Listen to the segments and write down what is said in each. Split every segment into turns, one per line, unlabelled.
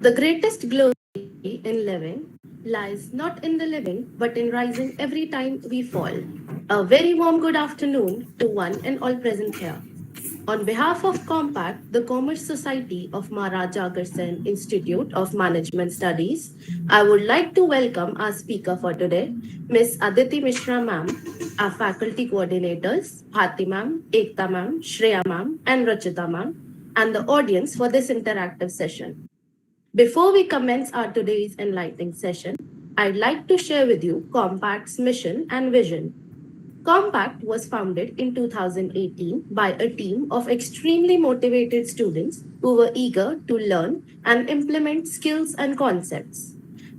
The greatest glory in living lies not in the living, but in rising every time we fall. A very warm good afternoon to one and all present here. On behalf of Compact, the Commerce Society of Maharaja Agharsen Institute of Management Studies, I would like to welcome our speaker for today, Ms. Aditi Mishra ma'am, our faculty coordinators, Bhati ma'am, Ekta ma'am, Shreya ma'am, and Rachita ma'am, and the audience for this interactive session. Before we commence our today's enlightening session, I'd like to share with you Compact's mission and vision. Compact was founded in 2018 by a team of extremely motivated students who were eager to learn and implement skills and concepts.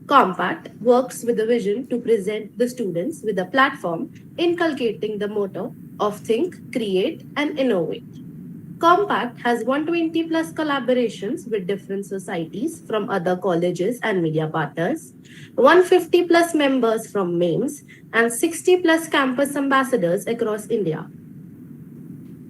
Compact works with a vision to present the students with a platform inculcating the motto of think, create, and innovate. Compact has 120 plus collaborations with different societies from other colleges and media partners, 150 plus members from MAIMS, and 60 plus campus ambassadors across India.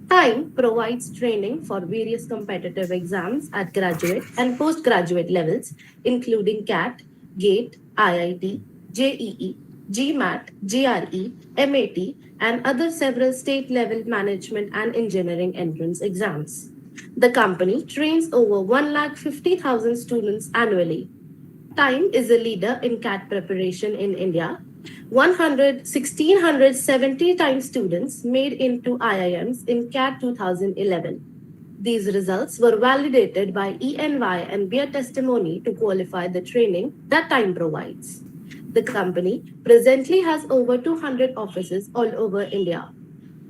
Time provides training for various competitive exams at graduate and postgraduate levels, including CAT, GATE, IIT, JEE, GMAT, GRE, MAT, and other several state level management and engineering entrance exams. The company trains over 150,000 students annually. Time is a leader in CAT preparation in India. 1,670 times students made into IIMs in CAT 2011. These results were validated by ENY and bear testimony to qualify the training that Time provides. The company presently has over 200 offices all over India.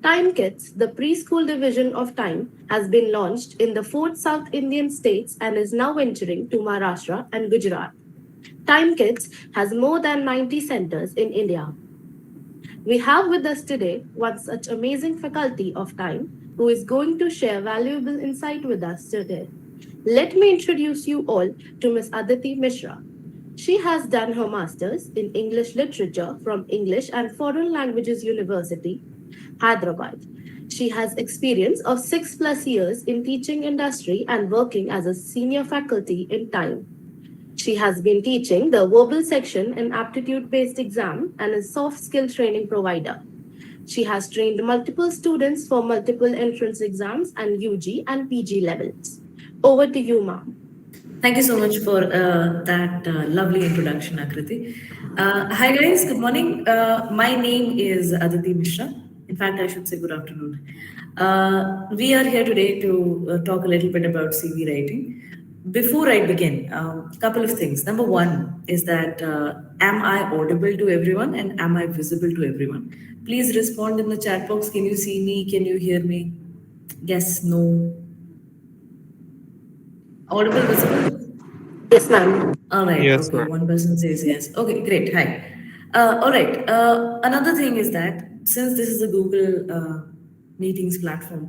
Time Kits, the preschool division of Time, has been launched in the four South Indian states and is now venturing to Maharashtra and Gujarat. Time Kids has more than 90 centers in India. We have with us today one such amazing faculty of Time who is going to share valuable insight with us today. Let me introduce you all to Ms. Aditi Mishra. She has done her master's in English literature from English and Foreign Languages University, Hyderabad. She has experience of 6 plus years in teaching industry and working as a senior faculty in Time. She has been teaching the verbal section in aptitude based exam and is soft skill training provider. She has trained multiple students for multiple entrance exams and UG and PG levels. Over to you, ma'am.
Thank you so much for that lovely introduction, Akriti. Hi, guys. Good morning. My name is Aditi Mishra. In fact, I should say good afternoon. We are here today to talk a little bit about CV writing. Before I begin, a couple of things. Number one is that am I audible to everyone and am I visible to everyone? Please respond in the chat box. Can you see me? Can you hear me? Yes, no. Audible, visible?
Yes, ma'am.
All right.
Yes,
Okay.
ma'am.
One person says yes. Okay. Great. Hi. All right. Another thing is that since this is a Google Meetings platform,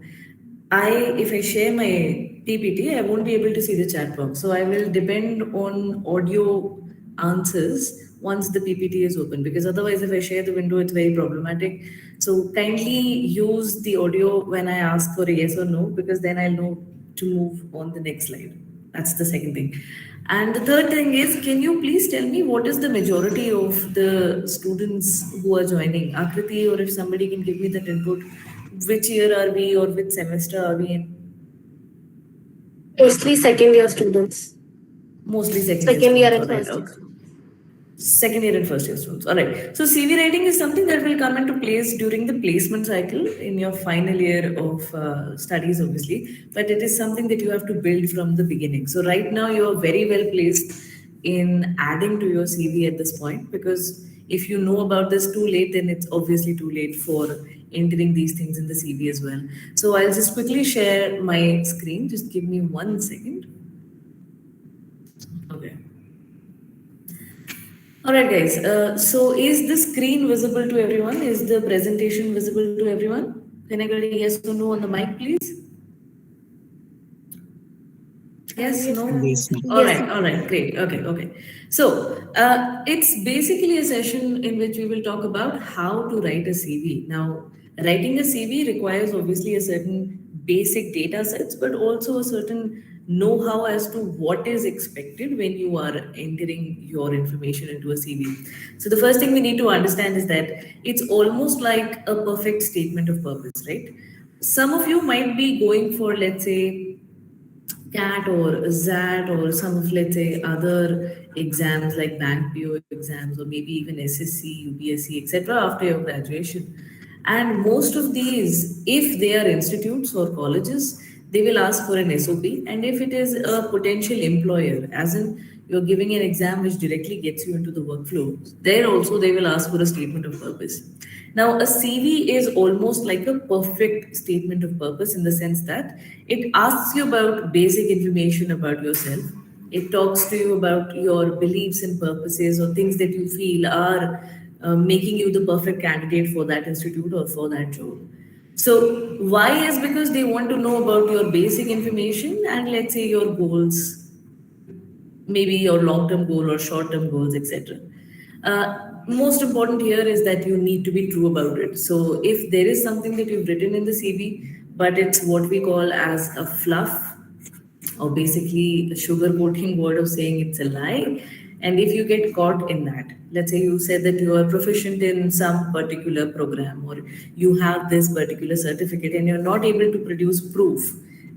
if I share my PPT, I won't be able to see the chat box. So I will depend on audio answers once the PPT is open, because otherwise, if I share the window, it's very problematic. So kindly use the audio when I ask for a yes or no, because then I'll know to move on the next slide. That's the second thing. And the third thing is, can you please tell me what is the majority of the students who are joining? Akriti, or if somebody can give me that input, which year are we or which semester are we in?
Mostly second year students.
Mostly second year
Second year
students.
and
All right.
first year.
Okay. Second year and first year students. All right. So CV writing is something that will come into place during the placement cycle in your final year of studies, obviously. But it is something that you have to build from the beginning. So right now you are very well placed in adding to your CV at this point, because if you know about this too late, then it's obviously too late for entering these things in the CV as well. So I'll just quickly share my screen. Just give me 1 second. Okay. All right, guys. So is the screen visible to everyone? Is the presentation visible to everyone? Can I get a yes or no on the mic, please? Yes,
Yes,
no?
ma'am.
Yes, ma'am.
All
Yes,
right,
ma'am.
all right, great. Okay. So it's basically a session in which we will talk about how to write a CV. Now, writing a CV requires obviously a certain basic data sets, but also a certain know-how as to what is expected when you are entering your information into a CV. So the first thing we need to understand is that it's almost like a perfect statement of purpose, right? Some of you might be going for, let's say, CAT or ZAT or some of, let's say, other exams like bank PO exams or maybe even SSC, UPSC, etc. after your graduation. And most of these, if they are institutes or colleges, they will ask for an SOP. And if it is a potential employer, as in you're giving an exam which directly gets you into the workflow, there also they will ask for a statement of purpose. Now, a CV is almost like a perfect statement of purpose in the sense that it asks you about basic information about yourself. It talks to you about your beliefs and purposes or things that you feel are making you the perfect candidate for that institute or for that job. So, why is because they want to know about your basic information and, let's say, your goals, maybe your long term goal or short term goals, etc. Most important here is that you need to be true about it. So, if there is something that you've written in the CV, but it's what we call as a fluff, or basically a sugarcoating word of saying it's a lie. And if you get caught in that, let's say you said that you are proficient in some particular program or you have this particular certificate and you're not able to produce proof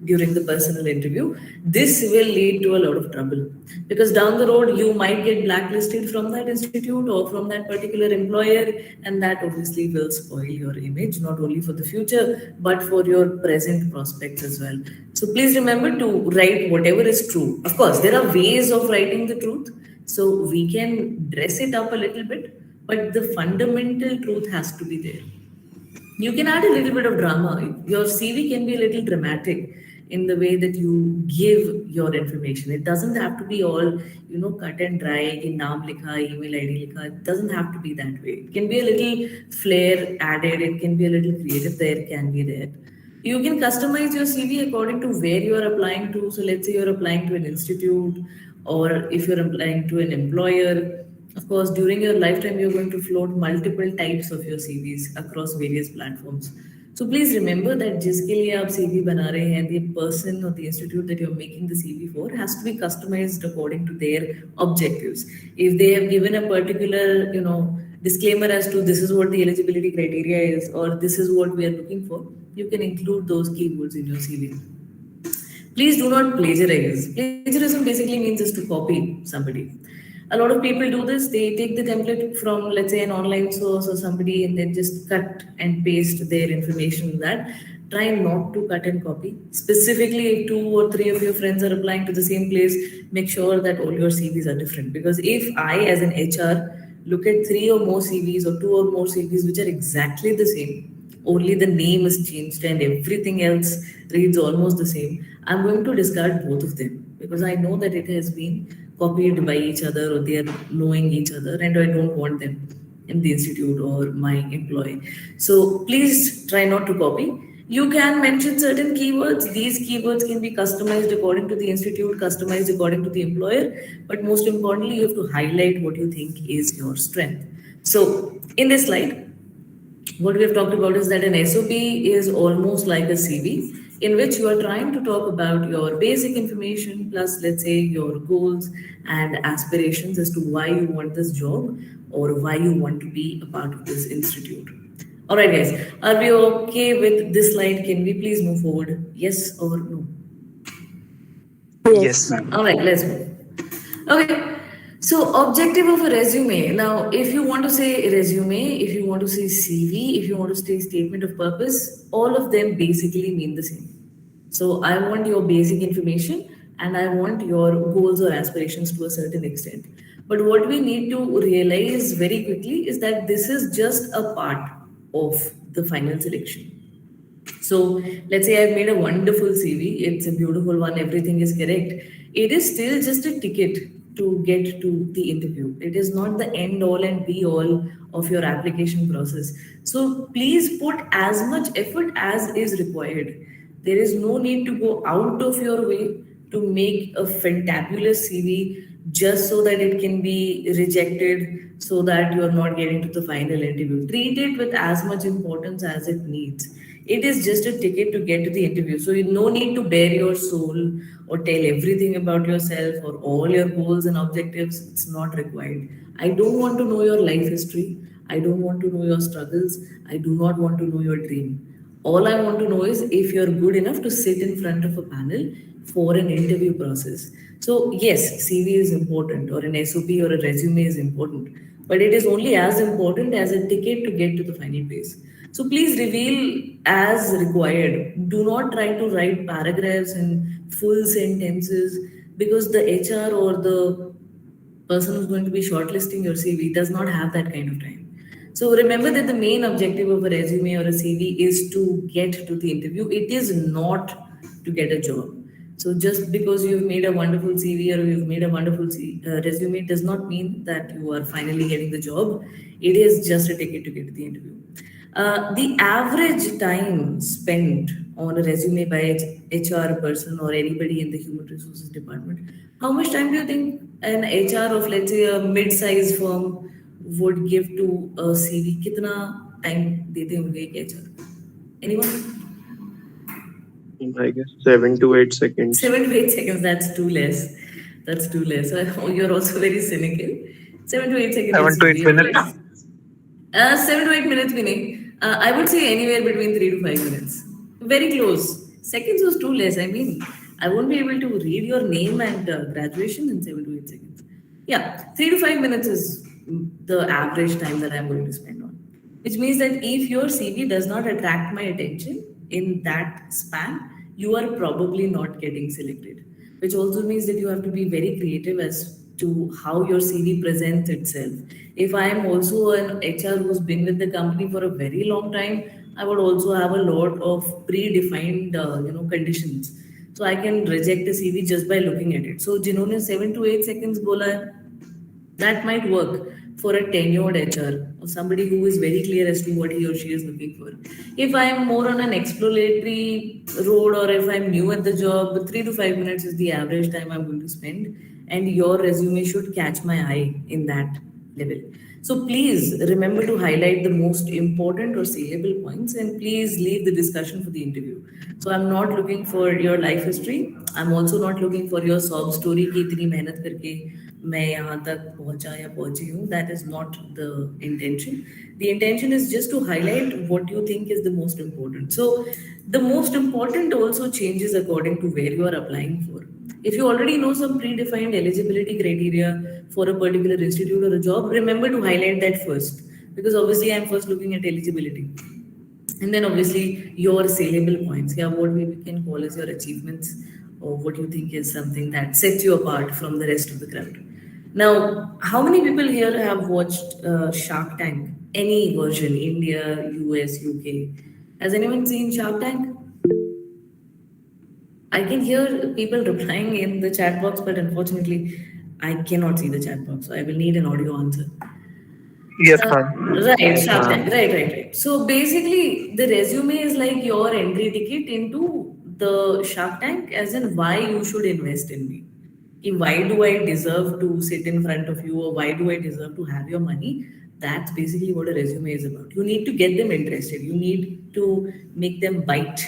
during the personal interview, this will lead to a lot of trouble because down the road you might get blacklisted from that institute or from that particular employer, and that obviously will spoil your image not only for the future but for your present prospects as well. So please remember to write whatever is true. Of course, there are ways of writing the truth, so we can dress it up a little bit, but the fundamental truth has to be there. You can add a little bit of drama. Your CV can be a little dramatic in the way that you give your information. It doesn't have to be all, cut and dry, कि नाम लिखा, email ID लिखा. It doesn't have to be that way. It can be a little flair added. It can be a little creative there, can be there. You can customize your CV according to where you are applying to. So let's say you're applying to an institute or if you're applying to an employer. Of course, during your lifetime, you're going to float multiple types of your CVs across various platforms. So please remember that जिसके लिए आप CV बना रहे हैं, the person or the institute that you're making the CV for has to be customized according to their objectives. If they have given a particular, disclaimer as to this is what the eligibility criteria is or this is what we are looking for, you can include those keywords in your CV. Please do not plagiarize. Plagiarism basically means is to copy somebody. A lot of people do this. They take the template from, let's say, an online source or somebody and then just cut and paste their information in that. Try not to cut and copy. Specifically, if two or three of your friends are applying to the same place, make sure that all your CVs are different. Because if I, as an HR, look at three or more CVs or two or more CVs which are exactly the same, only the name is changed and everything else reads almost the same, I'm going to discard both of them because I know that it has been copied by each other or they are knowing each other and I don't want them in the institute or my employee. So please try not to copy. You can mention certain keywords. These keywords can be customized according to the institute, customized according to the employer. But most importantly, you have to highlight what you think is your strength. So in this slide, what we have talked about is that an SOP is almost like a CV in which you are trying to talk about your basic information plus, let's say, your goals and aspirations as to why you want this job or why you want to be a part of this institute. All right, guys, are we okay with this slide? Can we please move forward? Yes or no?
Yes.
All right, let's move. Okay. So, objective of a resume. Now, if you want to say resume, if you want to say CV, if you want to say statement of purpose, all of them basically mean the same. So, I want your basic information and I want your goals or aspirations to a certain extent. But what we need to realize very quickly is that this is just a part of the final selection. So let's say I've made a wonderful CV, it's a beautiful one, everything is correct. It is still just a ticket to get to the interview. It is not the end all and be all of your application process. So please put as much effort as is required. There is no need to go out of your way to make a fantabulous CV just so that it can be rejected so that you're not getting to the final interview. Treat it with as much importance as it needs. It is just a ticket to get to the interview. So you no need to bare your soul or tell everything about yourself or all your goals and objectives. It's not required. I don't want to know your life history. I don't want to know your struggles. I do not want to know your dream. All I want to know is if you're good enough to sit in front of a panel for an interview process. So, yes, CV is important, or an SOP or a resume is important, but it is only as important as a ticket to get to the final phase. So, please reveal as required. Do not try to write paragraphs and full sentences, because the HR or the person who's going to be shortlisting your CV does not have that kind of time. So remember that the main objective of a resume or a CV is to get to the interview. It is not to get a job. So just because you've made a wonderful CV or you've made a wonderful resume does not mean that you are finally getting the job. It is just a ticket to get to the interview. The average time spent on a resume by HR person or anybody in the human resources department, how much time do you think an HR of, let's say, a mid-sized firm would give to a CV? कितना time देते होंगे एक HR? Anyone?
I guess 7 to 8 seconds.
7 to 8 seconds. That's too less. That's too less. You're also very cynical. 7 to 8 seconds is
7 to 8 minutes.
really. 7 to 8 minutes, meaning I would say anywhere between 3 to 5 minutes. Very close. Seconds was too less. I mean, I won't be able to read your name and graduation in 7 to 8 seconds. Yeah, 3 to 5 minutes is the average time that I'm going to spend on. Which means that if your CV does not attract my attention in that span, you are probably not getting selected. Which also means that you have to be very creative as to how your CV presents itself. If I am also an HR who's been with the company for a very long time, I would also have a lot of predefined conditions. So I can reject a CV just by looking at it. So जिन्होंने 7 to 8 seconds बोला है, that might work for a tenured HR or somebody who is very clear as to what he or she is looking for. If I am more on an exploratory road or if I'm new at the job, 3 to 5 minutes is the average time I'm going to spend, and your resume should catch my eye in that level. So please remember to highlight the most important or saleable points, and please leave the discussion for the interview. So I'm not looking for your life history. I'm also not looking for your sob story कि इतनी मेहनत करके मैं यहाँ तक पहुँचा या पहुँची हूँ. That is not the intention. The intention is just to highlight what you think is the most important. So the most important also changes according to where you are applying for. If you already know some predefined eligibility criteria for a particular institute or a job, remember to highlight that first. Because obviously I'm first looking at eligibility. And then obviously your saleable points, yeah, what we can call as your achievements or what you think is something that sets you apart from the rest of the crowd. Now, how many people here have watched Shark Tank? Any version, India, US, UK? Has anyone seen Shark Tank? I can hear people replying in the chat box, but unfortunately, I cannot see the chat box. So I will need an audio answer.
Yes, ma'am.
Right,
Yes,
Shark Tank.
ma'am.
Right. So basically, the resume is like your entry ticket into the Shark Tank, as in why you should invest in me. Why do I deserve to sit in front of you, or why do I deserve to have your money? That's basically what a resume is about. You need to get them interested. You need to make them bite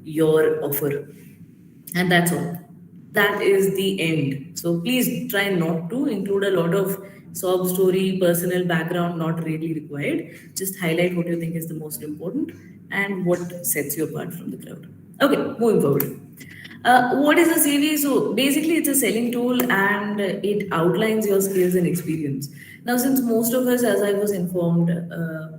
your offer, and that's all. That is the end. So please try not to include a lot of sob story, personal background, not really required. Just highlight what you think is the most important and what sets you apart from the crowd. Okay, moving forward. What is a CV? So basically, it's a selling tool and it outlines your skills and experience. Now, since most of us, as I was informed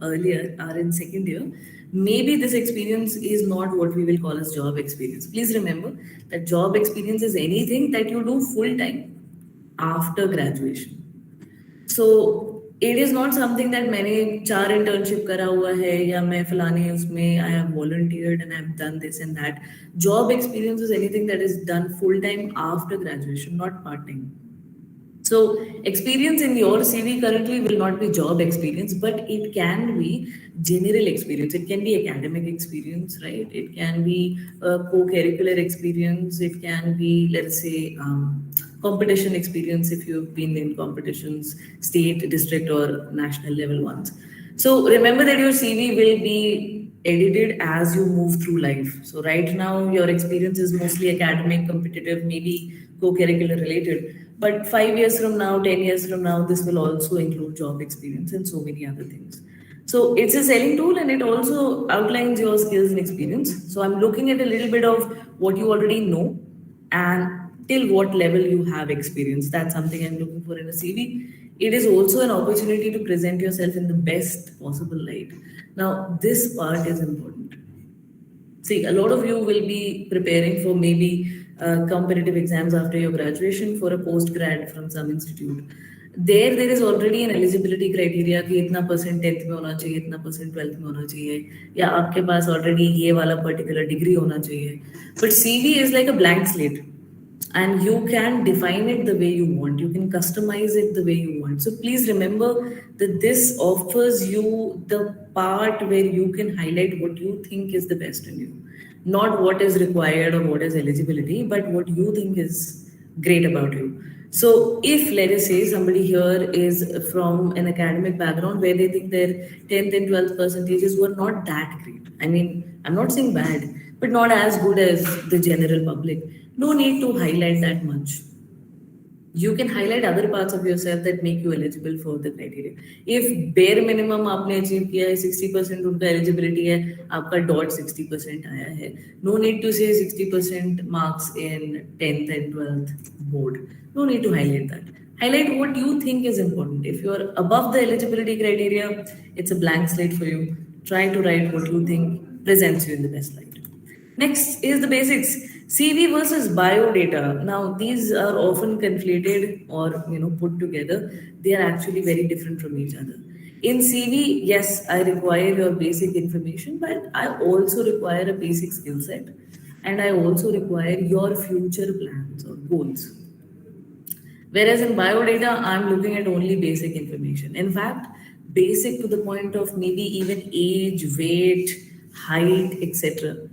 earlier, are in second year, maybe this experience is not what we will call as job experience. Please remember that job experience is anything that you do full time after graduation. So it is not something that मैंने 4 internship करा हुआ है या मैं फलाने उसमें I have volunteered and I have done this and that. Job experience is anything that is done full time after graduation, not part time. So, experience in your CV currently will not be job experience, but it can be general experience. It can be academic experience, right? It can be co-curricular experience. It can be, let's say, competition experience if you've been in competitions, state, district, or national level ones. So, remember that your CV will be edited as you move through life. So right now your experience is mostly academic, competitive, maybe co-curricular related. But 5 years from now, 10 years from now, this will also include job experience and so many other things. So it's a selling tool and it also outlines your skills and experience. So I'm looking at a little bit of what you already know and till what level you have experience. That's something I'm looking for in a CV. It is also an opportunity to present yourself in the best possible light. Now, this part is important. See, a lot of you will be preparing for maybe competitive exams after your graduation for a post grad from some institute. There is already an eligibility criteria कि इतना percent tenth में होना चाहिए, इतना percent twelfth में होना चाहिए, या आपके पास ऑलरेडी ये वाला पर्टिकुलर डिग्री होना चाहिए. But CV is like a blank slate and you can define it the way you want, you can customize it the way you want. So please remember that this offers you the part where you can highlight what you think is the best in you, not what is required or what is eligibility, but what you think is great about you. So if let us say somebody here is from an academic background where they think their 10th and 12th percentages were not that great, I mean, I'm not saying bad, but not as good as the general public, no need to highlight that much. You can highlight other parts of yourself that make you eligible for the criteria. If bare minimum आपने achieve किया है 60% उनका eligibility है, आपका dot 60% आया है, no need to say 60% marks in 10th and 12th board. No need to highlight that. Highlight what you think is important. If you are above the eligibility criteria, it's a blank slate for you. Try to write what you think presents you in the best light. Next is the basics. CV versus bio data. Now these are often conflated or put together. They are actually very different from each other. In CV, yes, I require your basic information, but I also require a basic skill set, and I also require your future plans or goals. Whereas in biodata, I'm looking at only basic information. In fact, basic to the point of maybe even age, weight, height, etc.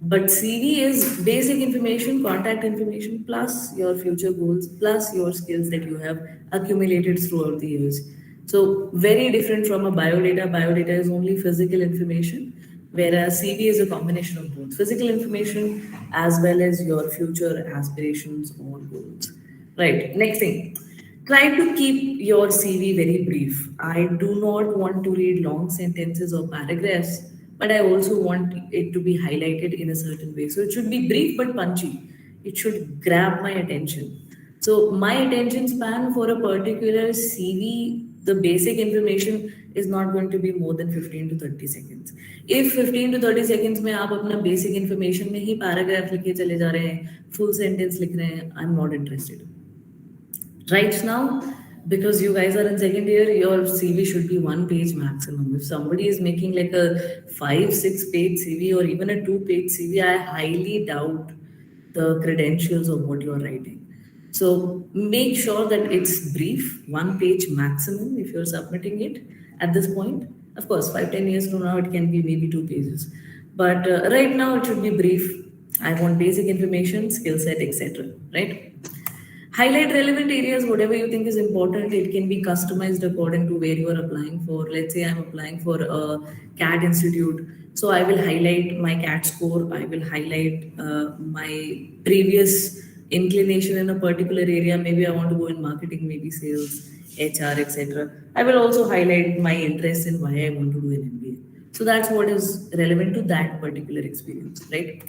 But CV is basic information, contact information, plus your future goals, plus your skills that you have accumulated throughout the years. So, very different from a biodata. Biodata is only physical information, whereas CV is a combination of both physical information as well as your future aspirations or goals. Right, next thing. Try to keep your CV very brief. I do not want to read long sentences or paragraphs, but I also want it to be highlighted in a certain way. So it should be brief but punchy. It should grab my attention. So my attention span for a particular CV, the basic information is not going to be more than 15 to 30 seconds. If 15 to 30 seconds में आप अपना basic information में ही paragraph लिखे चले जा रहे हैं, full sentence लिख रहे हैं, I'm not interested. Right now, because you guys are in second year, your CV should be 1 page maximum. If somebody is making like a 5-6 page CV or even a 2 page CV, I highly doubt the credentials of what you're writing. So make sure that it's brief, 1 page maximum if you're submitting it at this point. Of course, 5-10 years from now, it can be maybe 2 pages. But right now, it should be brief. I want basic information, skill set, etc. Right? Highlight relevant areas, whatever you think is important. It can be customized according to where you are applying for. Let's say I'm applying for a CAD institute. So I will highlight my CAD score. I will highlight my previous inclination in a particular area. Maybe I want to go in marketing, maybe sales, HR, etc. I will also highlight my interest in why I want to do an MBA. So that's what is relevant to that particular experience, right?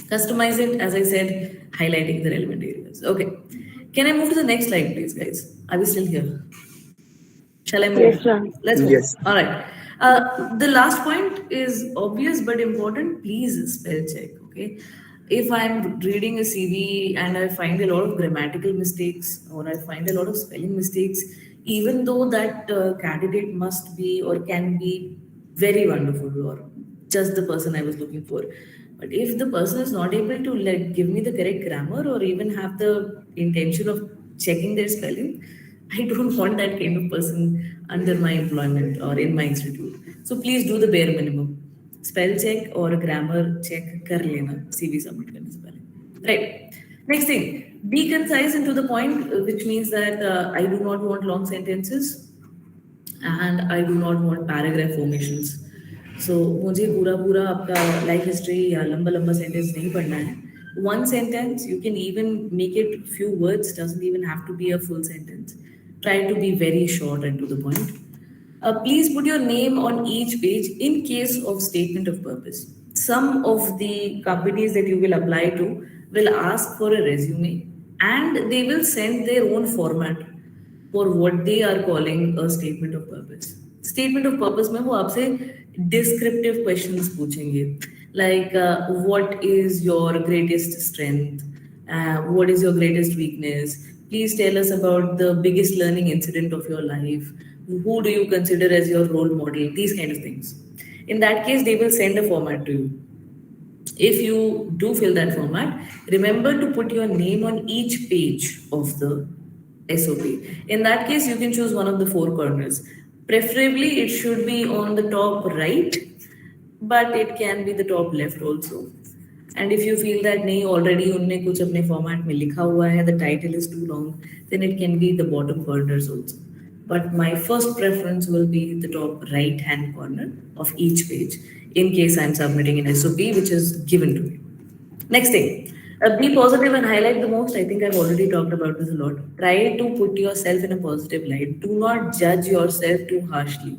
Customize it, as I said, highlighting the relevant areas. Okay. Can I move to the next slide, please, guys? Are we still here? Shall I move?
Yes, ma'am.
Let's move.
Yes.
All right. The last point is obvious but important. Please spell check. Okay. If I'm reading a CV and I find a lot of grammatical mistakes or I find a lot of spelling mistakes, even though that candidate must be or can be very wonderful or just the person I was looking for. But if the person is not able to like give me the correct grammar or even have the intention of checking their spelling, I don't want that kind of person under my employment or in my institute. So please do the bare minimum. Spell check or grammar check kar lena CV submit karne se pehle. Right. Next thing, be concise and to the point, which means that I do not want long sentences and I do not want paragraph formations. सो मुझे पूरा पूरा आपका life history या लंबा लंबा sentence नहीं पढ़ना है. One sentence, you can even make it few words, doesn't even have to be a full sentence. Try to be very short and to the point. Please put your name on each page in case of statement of purpose. Some of the companies that you will apply to will ask for a resume and they will send their own format for what they are calling a statement of purpose. Statement of purpose में वो आपसे descriptive questions पूछेंगे, like what is your greatest strength, what is your greatest weakness, please tell us about the biggest learning incident of your life, who do you consider as your role model, these kind of things. In that case they will send a format to you. If you do fill that format, remember to put your name on each page of the SOP. In that case, you can choose one of the four corners. Preferably, it should be on the top right, but it can be the top left also. And if you feel that नहीं already उनने कुछ अपने format में लिखा हुआ है, the title is too long, then it can be the bottom corners also. But my first preference will be the top right hand corner of each page in case I'm submitting an SOP which is given to me. Next thing, be positive and highlight the most. I think I've already talked about this a lot. Try to put yourself in a positive light. Do not judge yourself too harshly.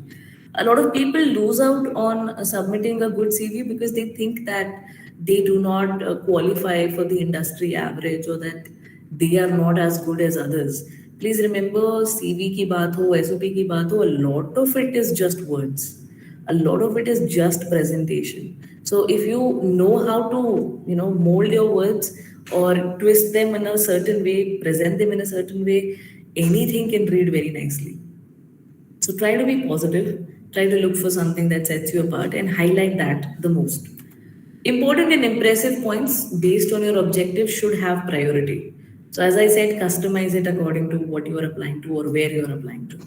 A lot of people lose out on submitting a good CV because they think that they do not qualify for the industry average or that they are not as good as others. Please remember, CV ki baat ho, SOP ki baat ho, a lot of it is just words. A lot of it is just presentation. So if you know how to, mold your words or twist them in a certain way, present them in a certain way, anything can read very nicely. So try to be positive, try to look for something that sets you apart and highlight that the most. Important and impressive points based on your objective should have priority. So as I said, customize it according to what you are applying to or where you are applying to.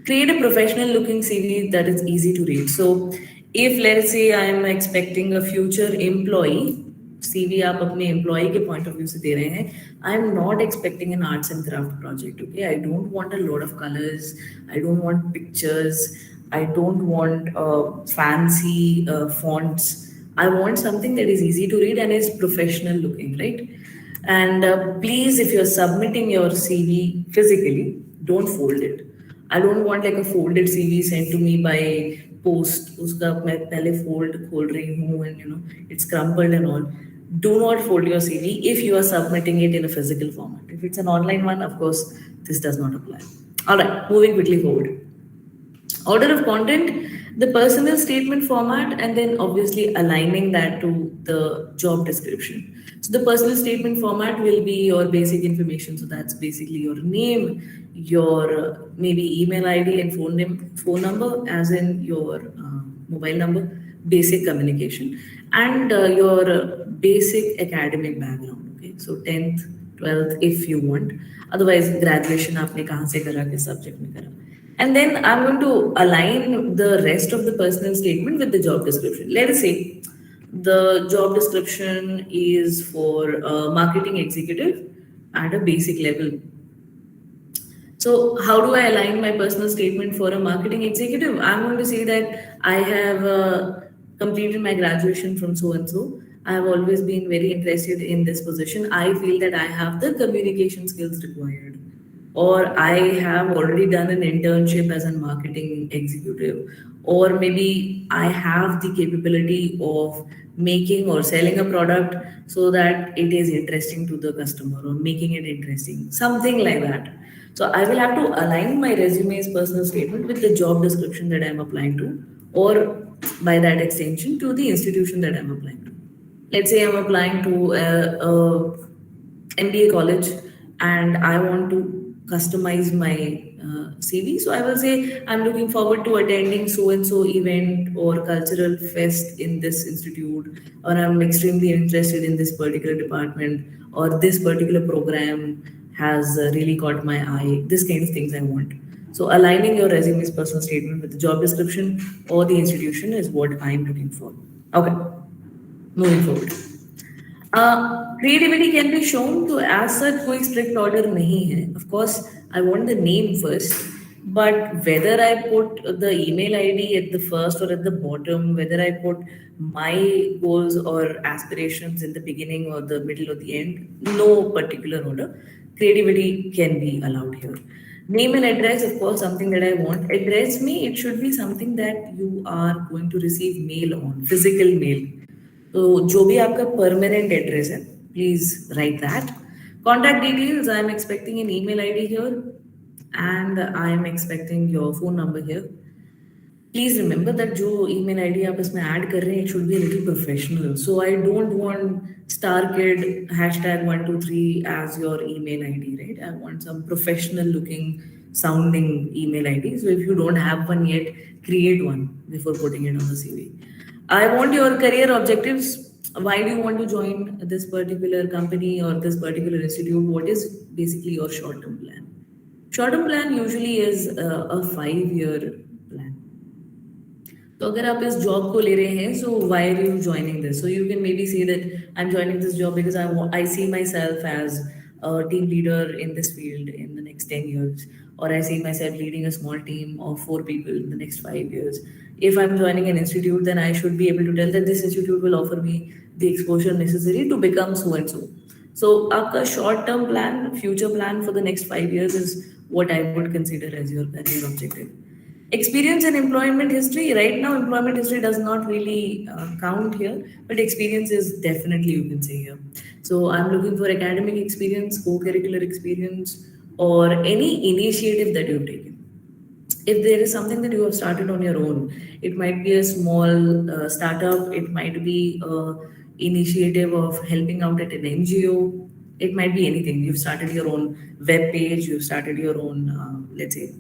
Create a professional looking CV that is easy to read. So if let's say I am expecting a future employee, CV आप अपने employee के point of view से दे रहे हैं, I am not expecting an arts and craft project. Okay, I don't want a lot of colors. I don't want pictures. I don't want fancy fonts. I want something that is easy to read and is professional looking, right? And please, if you're submitting your CV physically, don't fold it. I don't want like a folded CV sent to me by post. उसका मैं पहले fold खोल रही हूँ and it's crumpled and all. Do not fold your CV if you are submitting it in a physical format. If it's an online one, of course, this does not apply. All right, moving quickly forward. Order of content, the personal statement format, and then obviously aligning that to the job description. So the personal statement format will be your basic information. So that's basically your name, your maybe email ID and phone number, as in your mobile number, basic communication, and your basic academic background. Okay, so 10th, 12th, if you want. Otherwise, graduation आपने कहाँ से करा, किस subject में करा. And then I'm going to align the rest of the personal statement with the job description. Let us say the job description is for a marketing executive at a basic level. So, how do I align my personal statement for a marketing executive? I'm going to say that I have completed my graduation from so and so. I have always been very interested in this position. I feel that I have the communication skills required, or I have already done an internship as a marketing executive, or maybe I have the capability of making or selling a product so that it is interesting to the customer or making it interesting, something like that. So I will have to align my resume's personal statement with the job description that I'm applying to, or by that extension to the institution that I'm applying to. Let's say I'm applying to MBA college and I want to customize my CV. So I will say I'm looking forward to attending so and so event or cultural fest in this institute, or I'm extremely interested in this particular department, or this particular program has really caught my eye. This kind of things I want. So aligning your resume's personal statement with the job description or the institution is what I'm looking for. Okay, moving forward. Creativity can be shown, to as such कोई strict order नहीं है. Of course, I want the name first, But whether I put the email ID at the first or at the bottom, whether I put my goals or aspirations in the beginning or the middle or the end, no particular order, creativity can be allowed here. Name and address, of course, something that I want. Address me, it should be something that you are going to receive mail on, physical mail. तो जो भी आपका permanent address है, please right that. Contact details, I am expecting an email ID here and I am expecting your phone number here. Please remember that जो email ID आप इसमें add कर रहे हैं, it should be a little professional. So I don't want star kid hashtag 123 as your email ID, right? I want some professional looking sounding email ID. So if you don't have one yet, create one before putting it on the CV. I want your career objectives. Why do you want to join this particular company or this particular institute? What is basically your short term plan? Short term plan usually is a 5 year plan. तो अगर आप इस job को ले रहे हैं, so why are you joining this? So you can maybe say that I'm joining this job because I see myself as a team leader in this field in the next 10 years, or I see myself leading a small team of 4 people in the next 5 years. If I'm joining an institute, then I should be able to tell that this institute will offer me the exposure necessary to become so and so. So आपका short term plan, future plan for the next 5 years is what I would consider as your career objective. Experience and employment history. Right now, employment history does not really count here, but experience is definitely, you can say, here. So I'm looking for academic experience, co-curricular experience, or any initiative that you've taken. If there is something that you have started on your own, it might be a small startup, it might be a initiative of helping out at an NGO, it might be anything. You've started your own web page, you've started your own, let's say,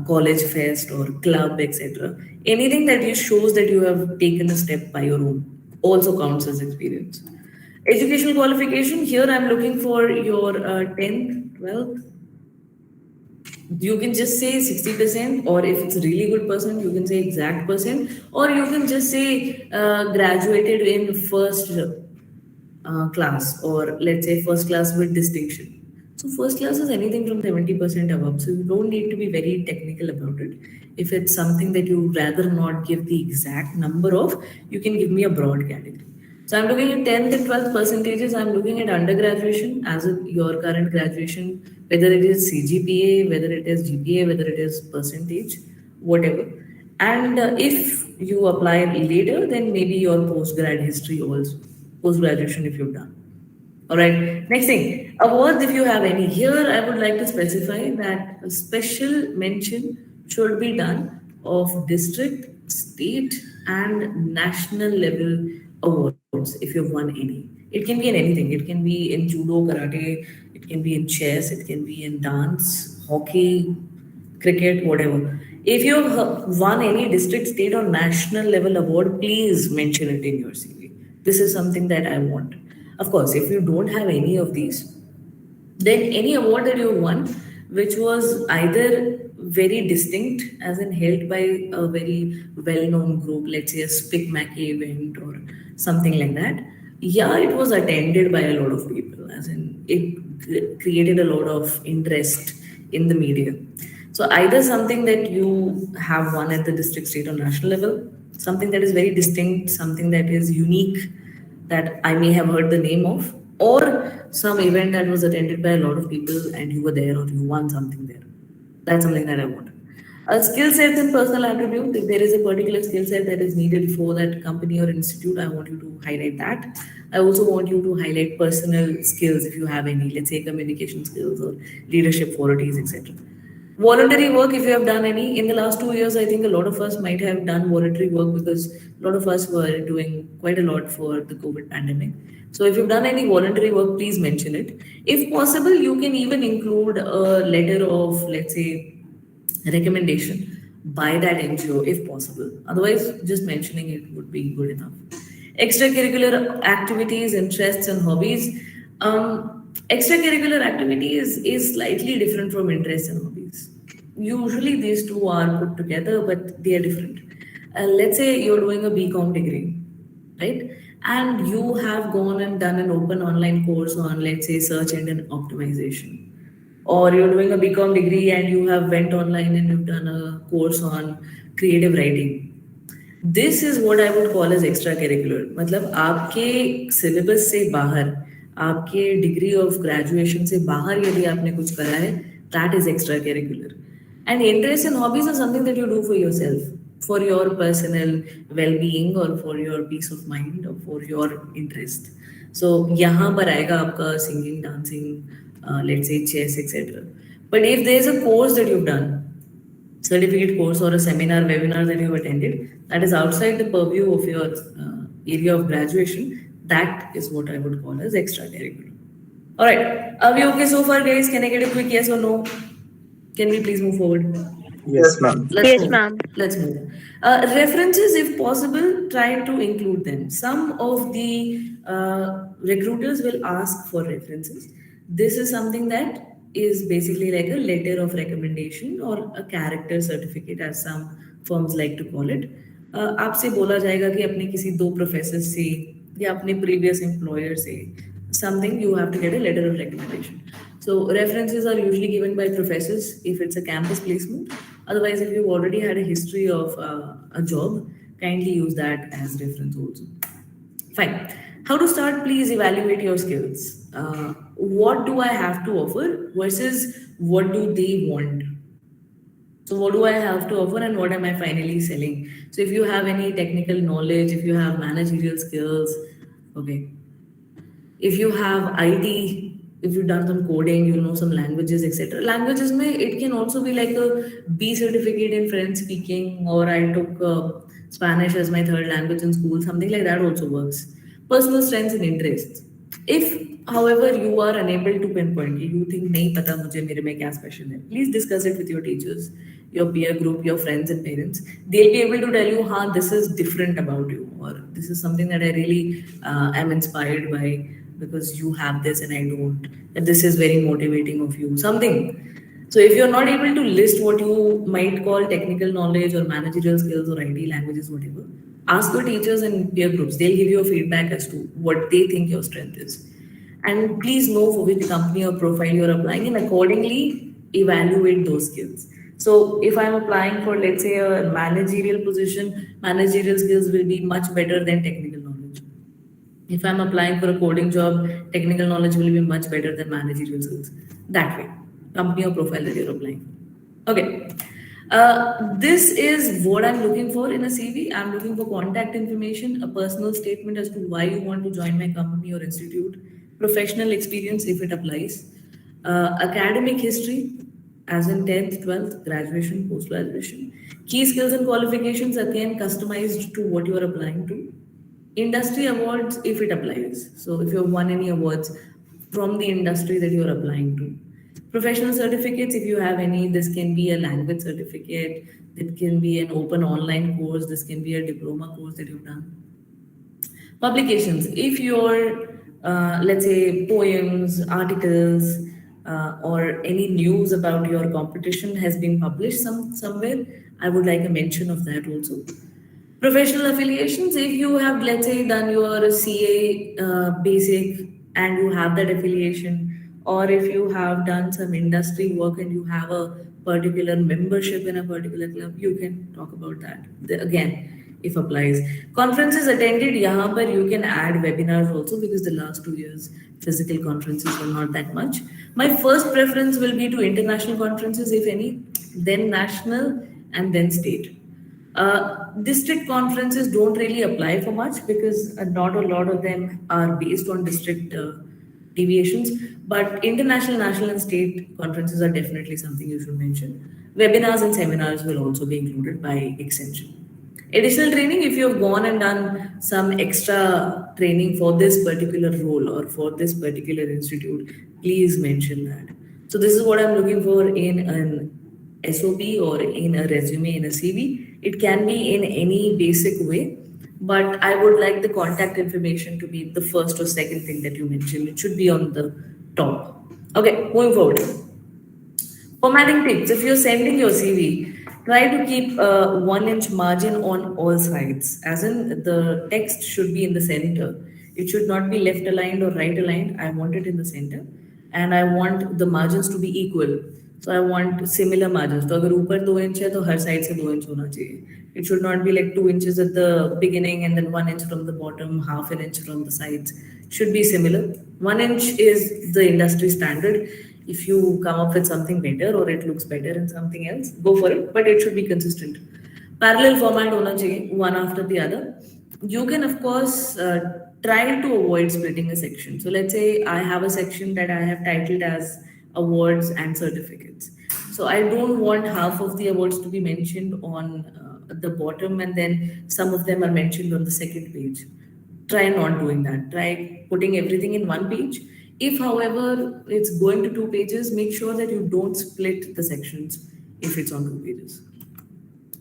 college fest or club, etc. Anything that you shows that you have taken a step by your own also counts as experience. Educational qualification, here I'm looking for your 10th, 12th. You can just say 60%, or if it's a really good person, you can say exact percent, or you can just say graduated in first class, or let's say first class with distinction. So first class is anything from 70% above. So you don't need to be very technical about it. If it's something that you rather not give the exact number of, you can give me a broad category. So I'm looking at 10th and 12th percentages. I'm looking at undergraduation as in your current graduation, whether it is CGPA, whether it is GPA, whether it is percentage, whatever. And if you apply later, then maybe your post-grad history also, post-graduation if you've done. All right. Next thing, awards, if you have any. Here, I would like to specify that a special mention should be done of district, state, and national level awards if you've won any. It can be in anything. It can be in judo, karate, it can be in chess, it can be in dance, hockey, cricket, whatever. If you've won any district, state, or national level award, please mention it in your CV. This is something that I want. Of course, if you don't have any of these, then any award that you won, which was either very distinct, as in held by a very well-known group, let's say a Spic Mackey event or something like that. Yeah, it was attended by a lot of people, as in it created a lot of interest in the media. So either something that you have won at the district, state, or national level, something that is very distinct, something that is unique, that I may have heard the name of, or some event that was attended by a lot of people and you were there or you won something there. That's something that I want. A skill set and personal attribute. If there is a particular skill set that is needed for that company or institute, I want you to highlight that. I also want you to highlight personal skills if you have any, let's say communication skills or leadership qualities, etc. Voluntary work, if you have done any, in the last 2 years, I think a lot of us might have done voluntary work because a lot of us were doing quite a lot for the COVID pandemic. So if you've done any voluntary work, please mention it. If possible, you can even include a letter of, let's say, recommendation by that NGO if possible. Otherwise, just mentioning it would be good enough. Extracurricular activities, interests, and hobbies. Extracurricular activities is slightly different from interests and hobbies. Usually, these two are put together, but they are different. Let's say you're doing a BCom degree, right? And you have gone and done an open online course on, let's say, search engine optimization or you're doing a BCom degree and you have went online and you've done a course on creative writing. This is what I would call as extra curricular, मतलब आपके syllabus से बाहर, आपके degree of graduation से बाहर यदि आपने कुछ करा है, that is extra curricular. And interest and hobbies are something that you do for yourself, for your personal well being और for your peace of mind और फॉर योर इंटरेस्ट. सो यहाँ पर आएगा आपका singing, dancing, let's say chess etcetera. But if there is a course that you done, certificate course or a seminar, webinar that you have attended that is outside the purview of your area of graduation, that is what I would call as extracurricular. All right, are we okay so far, guys? Can I get a quick yes or no? Can we please move forward?
Yes, ma'am.
Let's
Yes,
move.
ma'am.
Let's move. References, if possible, try to include them. Some of the recruiters will ask for references. This is something that is basically like a letter of recommendation or a character certificate, as some firms like to call it. आपसे बोला जाएगा कि अपने किसी दो professor से या अपने प्रीवियस एम्प्लॉयर से something, you have to get a letter of recommendation. So references are usually given by professors if it's a campus placement. Otherwise, if you've already had a history of a job, kindly use that as reference also. Fine. How to start? Please evaluate your skills. What do I have to offer versus what do they want? So what do I have to offer and what am I finally selling? So if you have any technical knowledge, if you have managerial skills, okay, if you have IT, if you've done some coding, you know some languages, etc. Languages may it can also be like a B certificate in French speaking, or I took Spanish as my third language in school, something like that also works. Personal strengths and interests. If, however, you are unable to pinpoint, you think नहीं पता मुझे मेरे में क्या special है, please discuss it with your teachers, your peer group, your friends and parents. They'll be able to tell you, हाँ, this is different about you, or this is something that I really am inspired by because you have this and I don't. And this is very motivating of you. Something. So if you're not able to list what you might call technical knowledge or managerial skills or IT languages, whatever, ask your teachers and peer groups. They'll give you a feedback as to what they think your strength is. And please know for which company or profile you're applying and accordingly evaluate those skills. So if I'm applying for, let's say, a managerial position, managerial skills will be much better than technical knowledge. If I'm applying for a coding job, technical knowledge will be much better than managerial skills. That way, company or profile that you're applying for. Okay. This is what I'm looking for in a CV. I'm looking for contact information, a personal statement as to why you want to join my company or institute, professional experience if it applies, academic history, as in 10th, 12th, graduation, post graduation, key skills and qualifications, again customized to what you are applying to, industry awards if it applies. So if you've won any awards from the industry that you're applying to. Professional certificates, if you have any, this can be a language certificate, it can be an open online course, this can be a diploma course that you've done. Publications, if your, let's say, poems, articles, or any news about your competition has been published somewhere, I would like a mention of that also. Professional affiliations, if you have, let's say, done your CA basic and you have that affiliation, or if you have done some industry work and you have a particular membership in a particular club, you can talk about that. Again, if applies. Conferences attended, yahan par you can add webinars also because the last 2 years physical conferences were not that much. My first preference will be to international conferences, if any, then national, and then state. District conferences don't really apply for much because not a lot of them are based on district deviations. But international, national, and state conferences are definitely something you should mention. Webinars and seminars will also be included by extension. Additional training, if you have gone and done some extra training for this particular role or for this particular institute, please mention that. So this is what I'm looking for in an SOP or in a resume, in a CV. It can be in any basic way, but I would like the contact information to be the first or second thing that you mentioned. It should be on the top. Okay, moving forward. Formatting tips. If you're sending your CV, try to keep a 1 inch margin on all sides, as in the text should be in the center. It should not be left aligned or right aligned. I want it in the center. and I want the margins to be equal. So I want similar margins. तो अगर ऊपर 2 inch है तो हर side से 2 inch होना चाहिए. It should not be like 2 inches at the beginning and then 1 inch from the bottom, half an inch from the sides. Should be similar. 1 inch is the industry standard. If you come up with something better or it looks better in something else, go for it. But it should be consistent. Parallel format होना चाहिए, one after the other. You can of course try to avoid splitting a section. So let's say I have a section that I have titled as awards and certificates. So I don't want half of the awards to be mentioned on the bottom and then some of them are mentioned on the second page. Try not doing that. Try putting everything in one page. If however it's going to 2 pages, make sure that you don't split the sections if it's on 2 pages.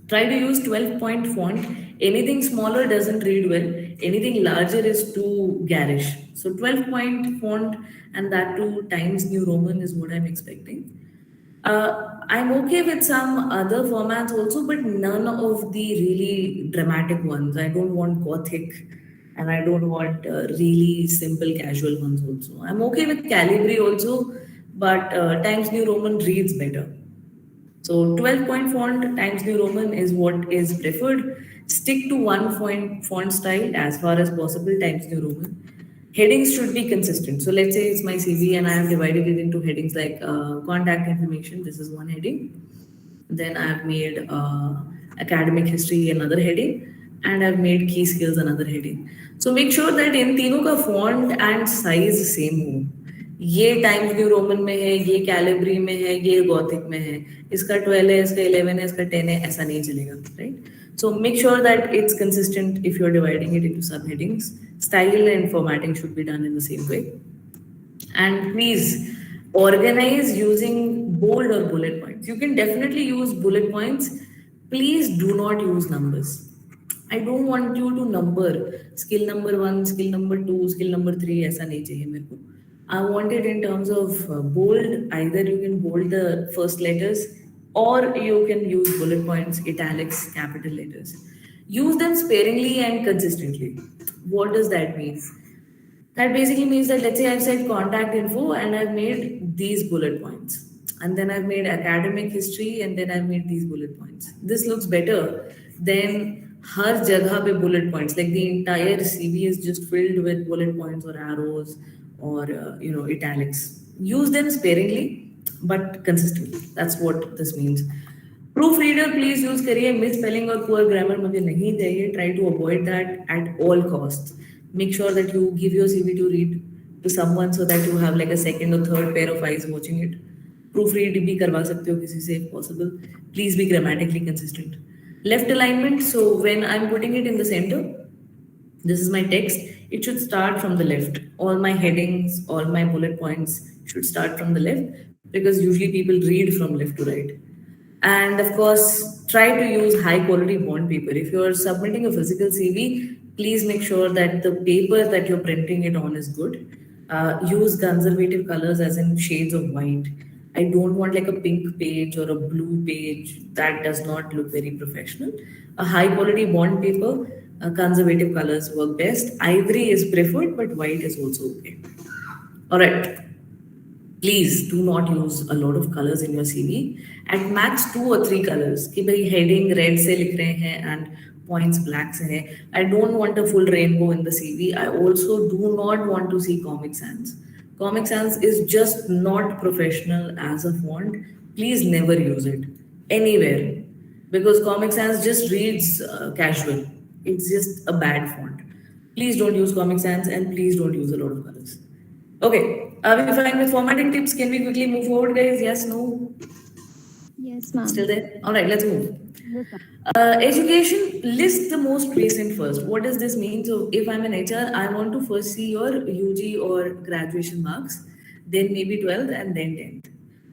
Try to use 12-point font. Anything smaller doesn't read well. Anything larger is too garish. So 12-point font and that too Times New Roman is what I'm expecting. I'm okay with some other formats also, but none of the really dramatic ones. I don't want gothic and I don't want really simple casual ones also. I'm okay with Calibri also, but Times New Roman reads better. So 12-point font Times New Roman is what is preferred. Stick to one font style as far as possible, Times New Roman. Headings should be consistent. So let's say it's my CV and I have divided it into headings like contact information. This is one heading. Then I've made academic history another heading, and I've made key skills another heading. So make sure that in तीनों का font and size same हो. ये times new Roman में है, ये Calibri में है, ये गॉथिक में है, इसका 12 है, इसका 11 है, इसका 10 है, ऐसा नहीं चलेगा, right? So make sure that it's consistent if you're dividing it into subheadings. Style and formatting should be done in the same way. And please organize using bold or bullet points. You can definitely use bullet points. Please do not use numbers. I don't want you to number skill number 1, skill number 2, skill number 3. ऐसा नहीं चाहिए मेरे को. I want it in terms of bold. Either you can bold the first letters or you can use bullet points, italics, capital letters. Use them sparingly and consistently. What does that mean? That basically means that let's say I've said contact info and I've made these bullet points. And then I've made academic history and then I've made these bullet points. This looks better than har jagah pe bullet points. Like the entire CV is just filled with bullet points or arrows or italics. Use them sparingly but consistently. That's what this means. Proofreader, please use करिए. Misspelling और poor grammar मुझे नहीं चाहिए. Try to avoid that at all costs. Make sure that you give your CV to read to someone so that you have like a second or third pair of eyes watching it. Proofread भी करवा सकते हो किसी से if possible. Please be grammatically consistent. Left alignment. So when I'm putting it in the center, this is my text. It should start from the left. All my headings, all my bullet points should start from the left because usually people read from left to right. And of course, try to use high quality bond paper. If you're submitting a physical CV, please make sure that the paper that you're printing it on is good. Use conservative colors as in shades of white. I don't want like a pink page or a blue page. That does not look very professional. A high quality bond paper, conservative colors work best. Ivory is preferred, but white is also okay. All right. Please do not use a lot of colors in your CV. At max 2 or 3 colors. कि भाई heading red से लिख रहे हैं and points black से हैं. I don't want a full rainbow in the CV. I also do not want to see Comic Sans. Comic Sans is just not professional as a font. Please never use it anywhere because Comic Sans just reads casual. It's just a bad font. Please don't use Comic Sans and please don't use a lot of colors. Okay, are we fine with formatting tips? Can we quickly move forward, guys? Yes, no?
Yes, ma'am.
Still there? All right, let's move.
Yes, ma'am.
Education, list the most recent first. What does this mean? So, if I'm an HR, I want to first see your UG or graduation marks, then maybe 12th and then 10th.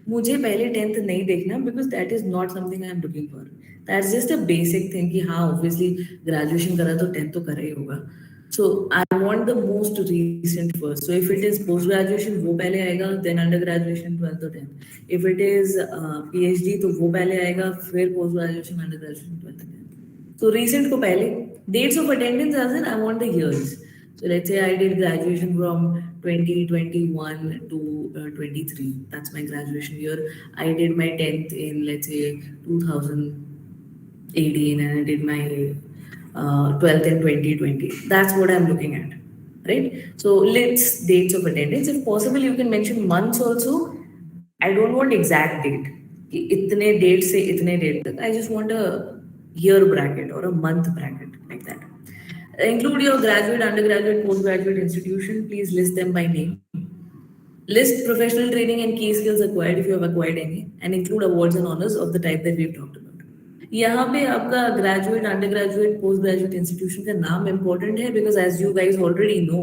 मुझे पहले 10th नहीं देखना because that is not something I am looking for. That's just a basic thing कि हाँ obviously graduation करा तो 10th तो करा ही होगा. So I want the most recent first. So if it is post graduation वो पहले आएगा, then undergraduation 12th or 10th. If it is PhD तो वो पहले आएगा, फिर post graduation undergraduation 12th or 10th. So recent को पहले. Dates of attendance as in I want the years. So let's say I did graduation from 2021 to 23. That's my graduation year. I did my 10th in, let's say, 2018, and I did my 12th in 2020. That's what I'm looking at, right? So let's dates of attendance. If possible, you can mention months also. I don't want exact date. कि इतने date से इतने date तक. I just want a year bracket or a month bracket like that. Include your graduate, undergraduate, postgraduate institution. Please list them by name. List professional training and key skills acquired if you have acquired any, and include awards and honors of the type that we've talked about. यहाँ पे आपका graduate undergraduate post graduate institution का नाम important है because as you guys already know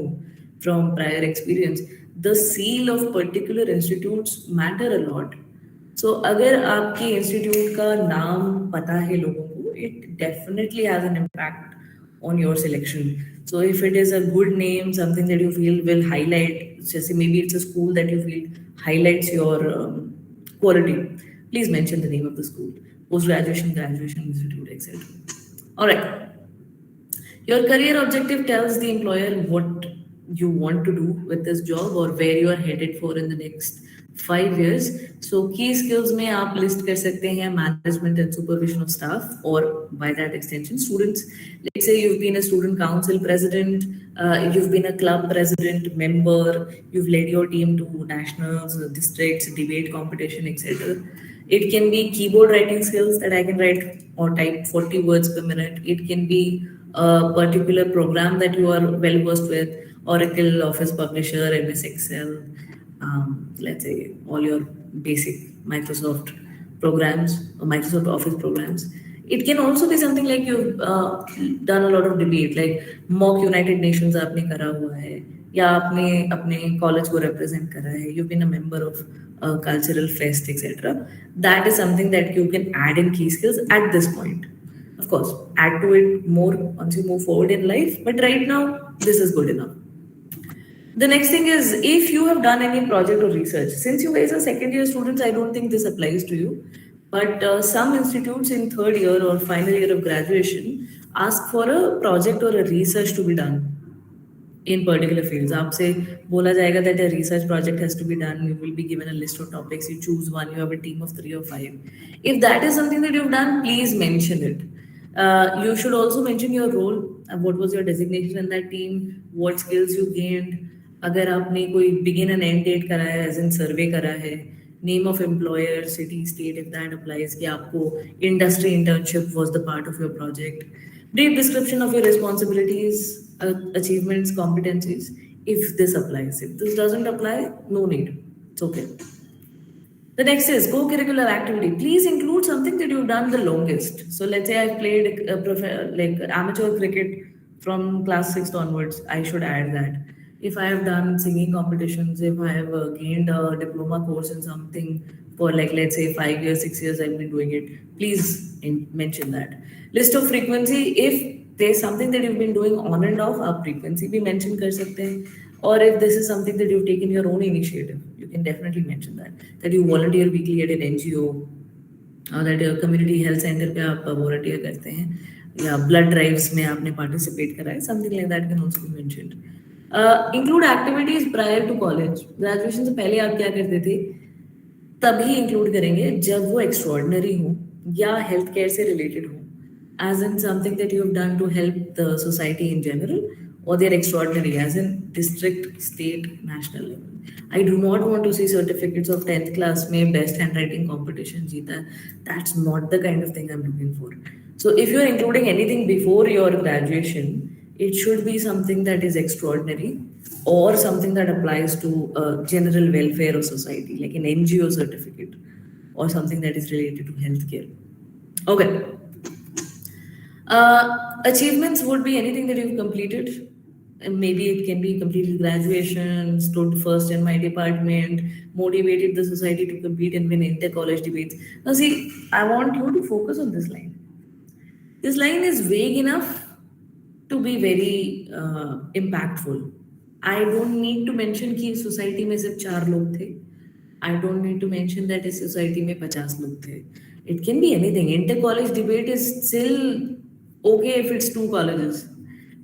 from prior experience the seal of particular institutes matter a lot. So अगर आपके institute का नाम पता है लोगों को, it definitely has an impact on your selection. So if it is a good name, something that you feel will highlight, just maybe it's a school that you feel highlights your quality, please mention the name of the school, post-graduation, graduation institute, etc. All right. Your career objective tells the employer what you want to do with this job or where you are headed for in the next 5 years. So key skills में आप list कर सकते हैं management and supervision of staff, or by that extension students. Let's say you've been a student council president, you've been a club president member, you've led your team to nationals, districts, debate competition, etc. It can be keyboard writing skills that I can write or type 40 words per minute. It can be a particular program that you are well versed with, Oracle, Office Publisher, MS Excel, let's say all your basic Microsoft programs or Microsoft Office programs. It can also be something like you've done a lot of debate, like mock United Nations आपने करा हुआ है, या आपने अपने college को represent करा है, you've been a member of a cultural fest, etc. That is something that you can add in key skills at this point. Of course, add to it more once you move forward in life, but right now, this is good enough. The next thing is, if you have done any project or research, since you guys are second year students, I don't think this applies to you. But some institutes in third year or final year of graduation ask for a project or a research to be done in particular fields. आपसे बोला जाएगा that a research project has to be done. You will be given a list of topics. You choose one. You have a team of 3 or 5. If that is something that you've done, please mention it. You should also mention your role. What was your designation in that team? What skills you gained? अगर आपने कोई begin and and date करा है, as in सर्वे करा है, name of employer, city, state, if that applies, कि आपको industry internship was the part of your project, brief description of your responsibilities, achievements, competencies, if this applies. If this doesn't apply, no need. It's okay. The next is co-curricular activity. Please include something that you've done the longest. So let's say I've played like amateur cricket from class 6th onwards. I should add that. If I have done singing competitions, if I have gained a diploma course in something for like let's say 5 years, 6 years, I've been doing it. Please mention that. List of frequency. If there's something that you've been doing on and off, आप frequency भी mention कर सकते हैं. Or if this is something that you've taken your own initiative, you can definitely mention that you volunteer weekly at an NGO, or that your community health center पे आप volunteer करते हैं, या blood drives में आपने participate करा है, something like that can also be mentioned. Include activities prior to college. Graduation से पहले आप क्या करते थे, तभी include करेंगे जब वो extraordinary हो या healthcare से related हो, as in something that you have done to help the society in general, or they're extraordinary as in district, state, national level. I do not want to see certificates of 10th class में best handwriting competition जीता. That's not the kind of thing I'm looking for. So if you're including anything before your graduation, it should be something that is extraordinary or something that applies to general welfare of society, like an NGO certificate or something that is related to healthcare. Okay. Achievements would be anything that you've completed. And maybe it can be completed graduation, stood first in my department, motivated the society to compete and win inter-college debates. Now see, I want you to focus on this line. This line is vague enough to be very impactful. I don't need to mention कि society में सिर्फ 4 लोग थे. I don't need to mention that इस society में 50 लोग थे. It can be anything. Inter-college debate is still okay if it's 2 colleges.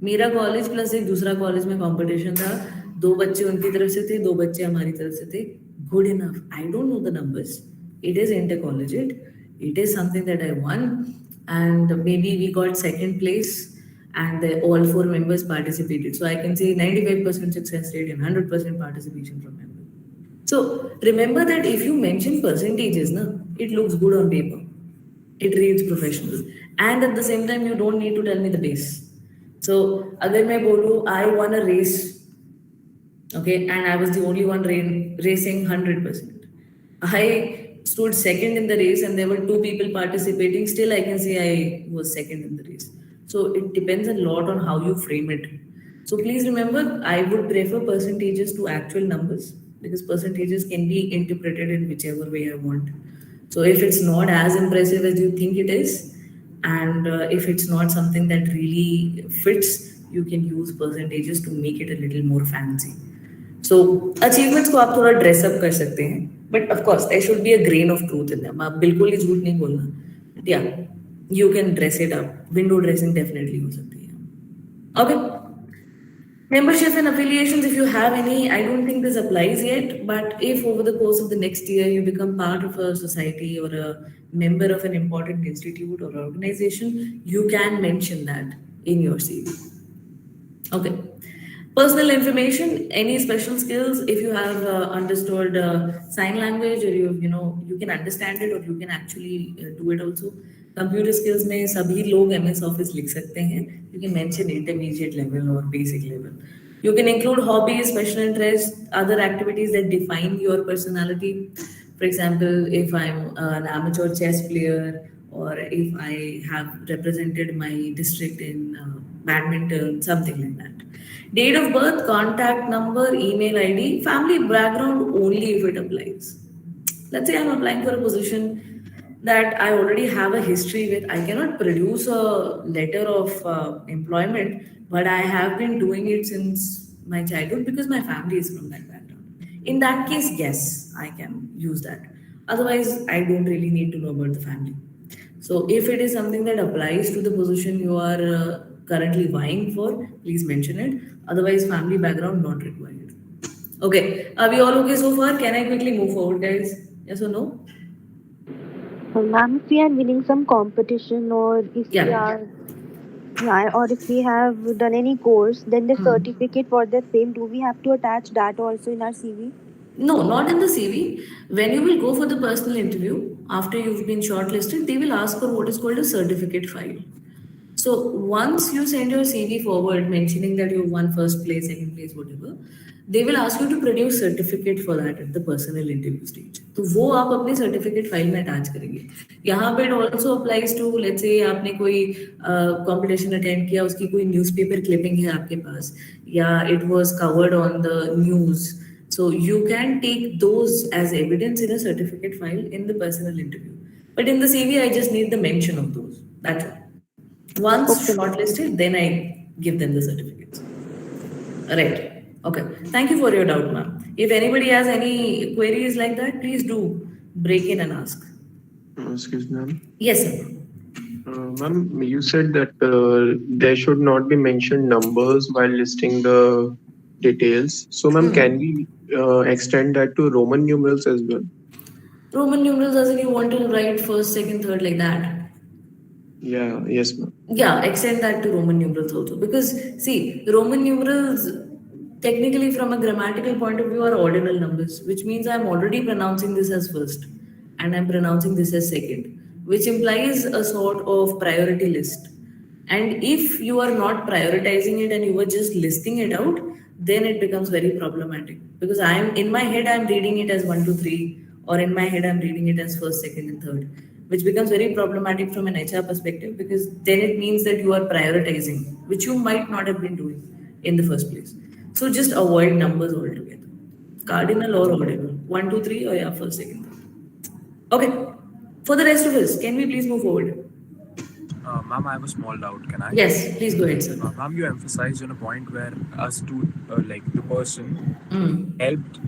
मेरा कॉलेज प्लस एक दूसरा कॉलेज में कंपटीशन था, दो बच्चे उनकी तरफ से थे, दो बच्चे हमारी तरफ से थे. Good enough. I don't know the numbers. It is intercollegiate. It is something that I won, and maybe we got second place, and all four members participated. So I can say 95% success rate and 100% participation from members. So remember that if you mention percentages, na, it looks good on paper. It reads professional. And at the same time, you don't need to tell me the base. So अगर मैं बोलूँ I won a race, okay, and I was the only one racing 100%. I stood second in the race, and there were two people participating. Still, I can say I was second in the race. So it depends a lot on how you frame it. So please remember, I would prefer percentages to actual numbers because percentages can be interpreted in whichever way I want. So if it's not as impressive as you think it is, and if it's not something that really fits, you can use percentages to make it a little more fancy. So achievements को आप थोड़ा dress up कर सकते हैं, but of course there should be a grain of truth in them. आप बिल्कुल ही झूठ नहीं बोलना. या you can dress it up. Window dressing definitely हो सकती है. Okay. Membership and affiliations, if you have any, I don't think this applies yet, but if over the course of the next year you become part of a society or a member of an important institute or organization, you can mention that in your CV. Okay. Personal information, any special skills, if you have understood sign language, or you can understand it, or you can actually do it also. Computer skills में सभी लोग MS Office लिख सकते हैं. You can mention intermediate level or basic level. You can include hobbies, special interests, other activities that define your personality. For example, if I'm an amateur chess player, or if I have represented my district in badminton, something like that. Date of birth, contact number, email ID, family background only if it applies. Let's say I'm applying for a position that I already have a history with. I cannot produce a letter of employment, but I have been doing it since my childhood because my family is from that background. In that case, yes, I can use that. Otherwise, I don't really need to know about the family. So if it is something that applies to the position you are currently vying for, please mention it. Otherwise, family background not required. Okay, are we all okay so far? Can I quickly move forward, guys? Yes or no?
Ma'am, if we are winning some competition, or if we
Yeah.
are, yeah, or if we have done any course, then the
Hmm.
certificate for the same, do we have to attach that also in our CV?
No, not in the CV. When you will go for the personal interview, after you've been shortlisted, they will ask for what is called a certificate file. So once you send your CV forward mentioning that you won first place, second place, whatever, they will ask you to produce certificate for that at the personal interview stage. तो वो आप अपने certificate file में attach करेंगे. यहाँ पे it also applies to, let's say आपने कोई competition attend किया, उसकी कोई newspaper clipping है आपके पास, या it was covered on the news. So you can take those as evidence in a certificate file in the personal interview. But in the CV, I just need the mention of those. That's it. Once
Okay, ma'am.
shortlisted, then I give them the certificates. Right. Okay. Thank you for your doubt, ma'am. If anybody has any queries like that, please do break in and ask.
Excuse me, ma'am.
Yes, sir.
Ma'am, you said that there should not be mentioned numbers while listing the details. So, ma'am, can we extend that to Roman numerals as well?
Roman numerals, as in you want to write first, second, third, like that.
Yeah, yes, ma'am.
Yeah, extend that to Roman numerals also. Because, see, Roman numerals, technically, from a grammatical point of view, are ordinal numbers, which means I'm already pronouncing this as first and I'm pronouncing this as second, which implies a sort of priority list. And if you are not prioritizing it and you are just listing it out, then it becomes very problematic. Because I'm in my head, I'm reading it as 1, 2, 3, or in my head, I'm reading it as first, second, and third, which becomes very problematic from an HR perspective because then it means that you are prioritizing, which you might not have been doing in the first place. So just avoid numbers altogether. Cardinal or ordinal. 1, 2, 3, or yeah, first, second, third. Okay. For the rest of us, can we please move forward?
Ma'am, I have a small doubt. Can I?
Yes, please go ahead, sir.
Ma'am, you emphasized on a point where like the person
Mm.
helped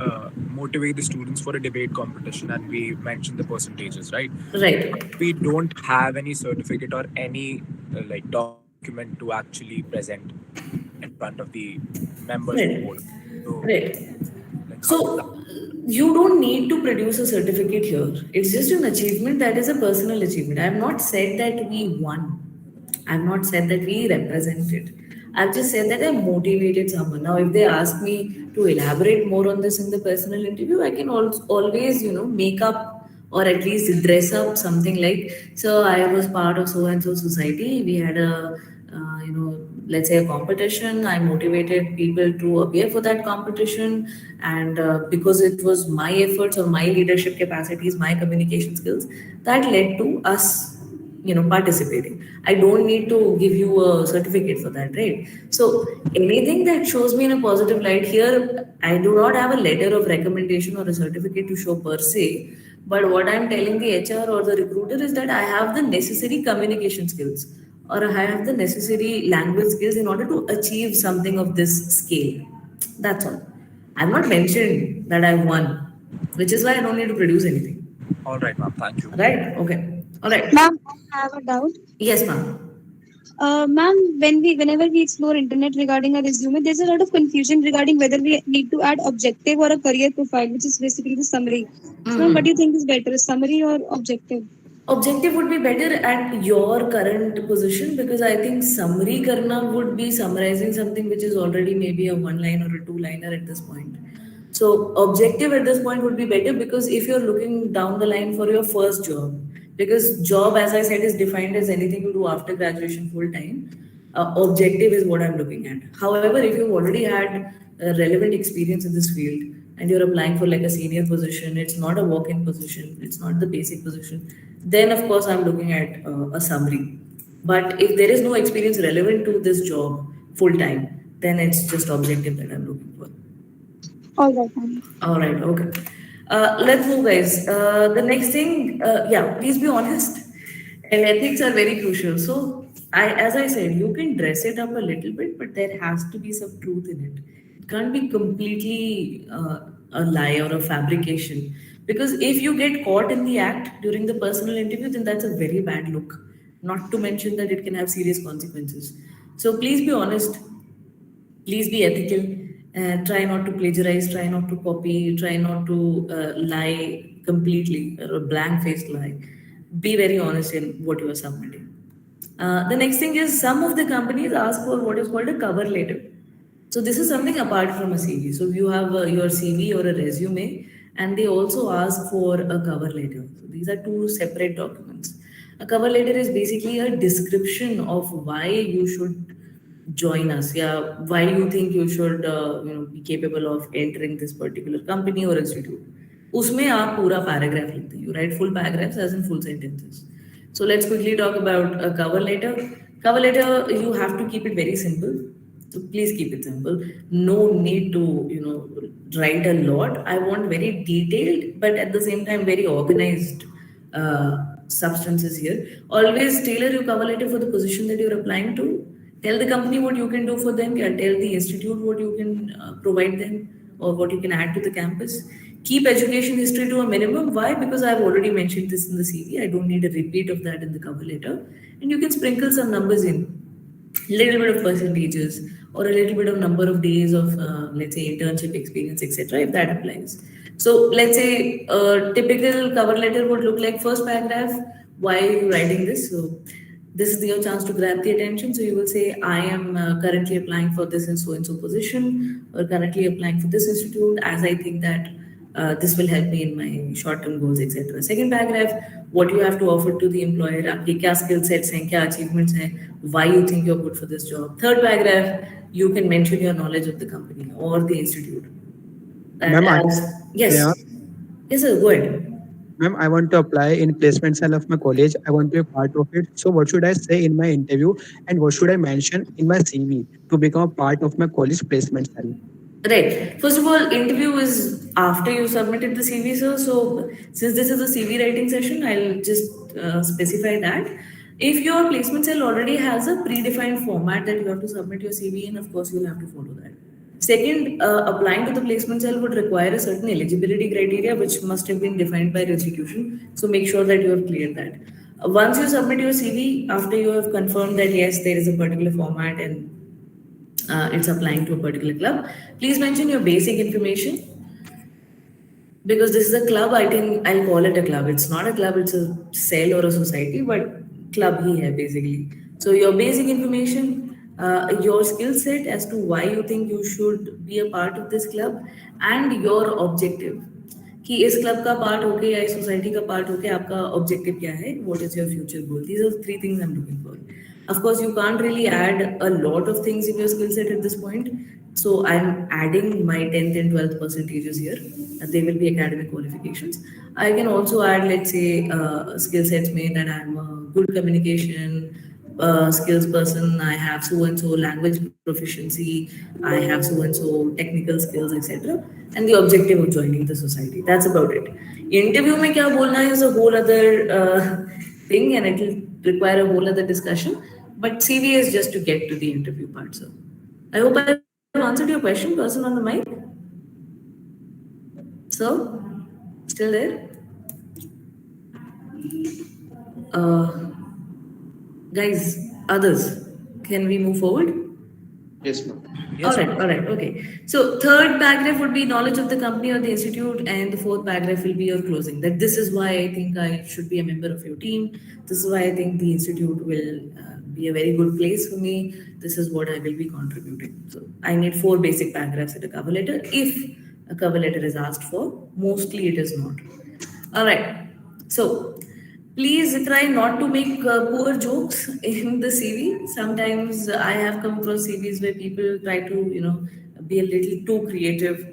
motivate the students for a debate competition, and we mentioned the percentages, right?
Right.
We don't have any certificate or any like document to actually present in front of the members of the
Right.
board. So So,
Right.
like, how does that?
So you don't need to produce a certificate here. It's just an achievement that is a personal achievement. I have not said that we won. I've not said that we represented. I've just said that I motivated someone. Now, if they ask me to elaborate more on this in the personal interview, I can always, make up or at least dress up something like, so I was part of so and so society. We had a, let's say a competition. I motivated people to appear for that competition. And because it was my efforts or my leadership capacities, my communication skills, that led to us participating. I don't need to give you a certificate for that, right? So anything that shows me in a positive light here, I do not have a letter of recommendation or a certificate to show per se, but what I'm telling the HR or the recruiter is that I have the necessary communication skills or I have the necessary language skills in order to achieve something of this scale. That's all. I've not mentioned that I won, which is why I don't need to produce anything.
All right, ma'am. Thank you.
Right? Okay. All right.
Ma'am, I have a doubt.
Yes, ma'am.
Ma'am, whenever we explore internet regarding a resume, there's a lot of confusion regarding whether we need to add objective or a career profile, which is basically the summary. So, ma'am, what do you think is better, summary or objective?
Objective would be better at your current position because I think summary karna would be summarizing something which is already maybe a one line or a two liner at this point. So objective at this point would be better because if you're looking down the line for your first job, because job as I said is defined as anything you do after graduation full time, objective is what I'm looking at. However, if you've already had relevant experience in this field and you're applying for like a senior position, it's not a walk-in position, it's not the basic position, then of course I'm looking at a summary. But if there is no experience relevant to this job full time, then it's just objective that I'm looking for.
All right, ma'am.
All right, okay. Let's move, guys. The next thing, yeah, please be honest. And ethics are very crucial. So, as I said, you can dress it up a little bit, but there has to be some truth in it. It can't be completely a lie or a fabrication. Because if you get caught in the act during the personal interview, then that's a very bad look. Not to mention that it can have serious consequences. So, please be honest, please be ethical, try not to plagiarize, try not to copy, try not to lie completely or a blank faced lie. Be very honest in what you are submitting. The next thing is some of the companies ask for what is called a cover letter. So this is something apart from a CV. So you have your CV or a resume, and they also ask for a cover letter. So these are two separate documents. A cover letter is basically a description of why you should join us. Yeah, why you think you should be capable of entering this particular company or institute. उसमें आप पूरा paragraph लिखते हैं. You write full paragraphs as in full sentences. So let's quickly talk about a cover letter. Cover letter, you have to keep it very simple. So please keep it simple. No need to, write a lot. I want very detailed, but at the same time very organized substances here. Always tailor your cover letter for the position that you're applying to. Tell the company what you can do for them. Yeah, tell the institute what you can provide them or what you can add to the campus. Keep education history to a minimum. Why? Because I've already mentioned this in the CV. I don't need a repeat of that in the cover letter. And you can sprinkle some numbers in, little bit of percentages or a little bit of number of days of let's say internship experience, etc., if that applies. So let's say a typical cover letter would look like first paragraph, why are you writing this? So this is your chance to grab the attention. So you will say, I am currently applying for this and so position, or currently applying for this institute, as I think that this will help me in my short-term goals, etc. Second paragraph, what you have to offer to the employer, आपके क्या skill sets हैं, क्या achievements हैं, why you think you're good for this job. Third paragraph, you can mention your knowledge of the company or the institute.
Ma'am,
Yes,
yeah,
yes, sir, go ahead.
ma'am, I want to apply in placement cell of my college. I want to be part of it. So what should I say in my interview and what should I mention in my CV to become a part of my college placement cell?
Right. First of all, interview is after you submitted the CV, sir. So since this is a CV writing session, I'll just specify that. If your placement cell already has a predefined format that you have to submit your CV in, of course, you'll have to follow that. Second, applying to the placement cell would require a certain eligibility criteria which must have been defined by your institution. So make sure that you have cleared that. Once you submit your CV, after you have confirmed that yes, there is a particular format and it's applying to a particular club. Please mention your basic information, because this is a club. I think I'll call it a club. It's not a club, it's a cell or a society, but club ही है basically. So your basic information, your skill set as to why you think you should be a part of this club, and your objective, कि इस club का part होके या इस society का part होके आपका ऑब्जेक्टिव क्या है, what is your future goal. These are three things I am looking for. Of course, you can't really add a lot of things in your skill set at this point. So I'm adding my 10th and 12th percentages here. They will be academic qualifications. I can also add, let's say, skill sets made that I'm a good communication skills person. I have so and so language proficiency. I have so and so technical skills, etc. And the objective of joining the society. That's about it. Interview में क्या बोलना is a whole other thing, and it will require a whole other discussion. But CV is just to get to the interview part. So I hope I've answered your question, person on the mic. So, still there? Guys, others, can we move forward?
Yes, ma'am.
Yes,
all right, okay. So third paragraph would be knowledge of the company or the institute, and the fourth paragraph will be your closing. That this is why I think I should be a member of your team. This is why I think the institute will be a very good place for me. This is what I will be contributing. So I need 4 basic paragraphs in a cover letter. If a cover letter is asked for, mostly it is not. All right. So please try not to make poor jokes in the CV. Sometimes I have come across CVs where people try to, be a little too creative.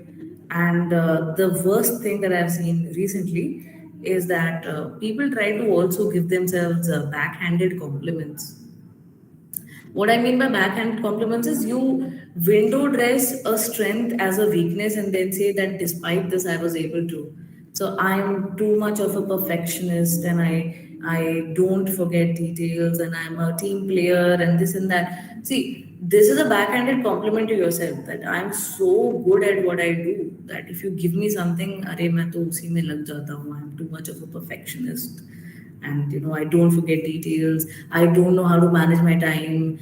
And the worst thing that I've seen recently is that people try to also give themselves backhanded compliments. What I mean by backhand compliments is you window dress a strength as a weakness and then say that despite this I was able to. So I'm too much of a perfectionist, and I don't forget details, and I'm a team player and this and that. See, this is a backhanded compliment to yourself, that I'm so good at what I do that if you give me something, अरे मैं तो उसी में लग जाता हूँ. I'm too much of a perfectionist, and I don't forget details. I don't know how to manage my time.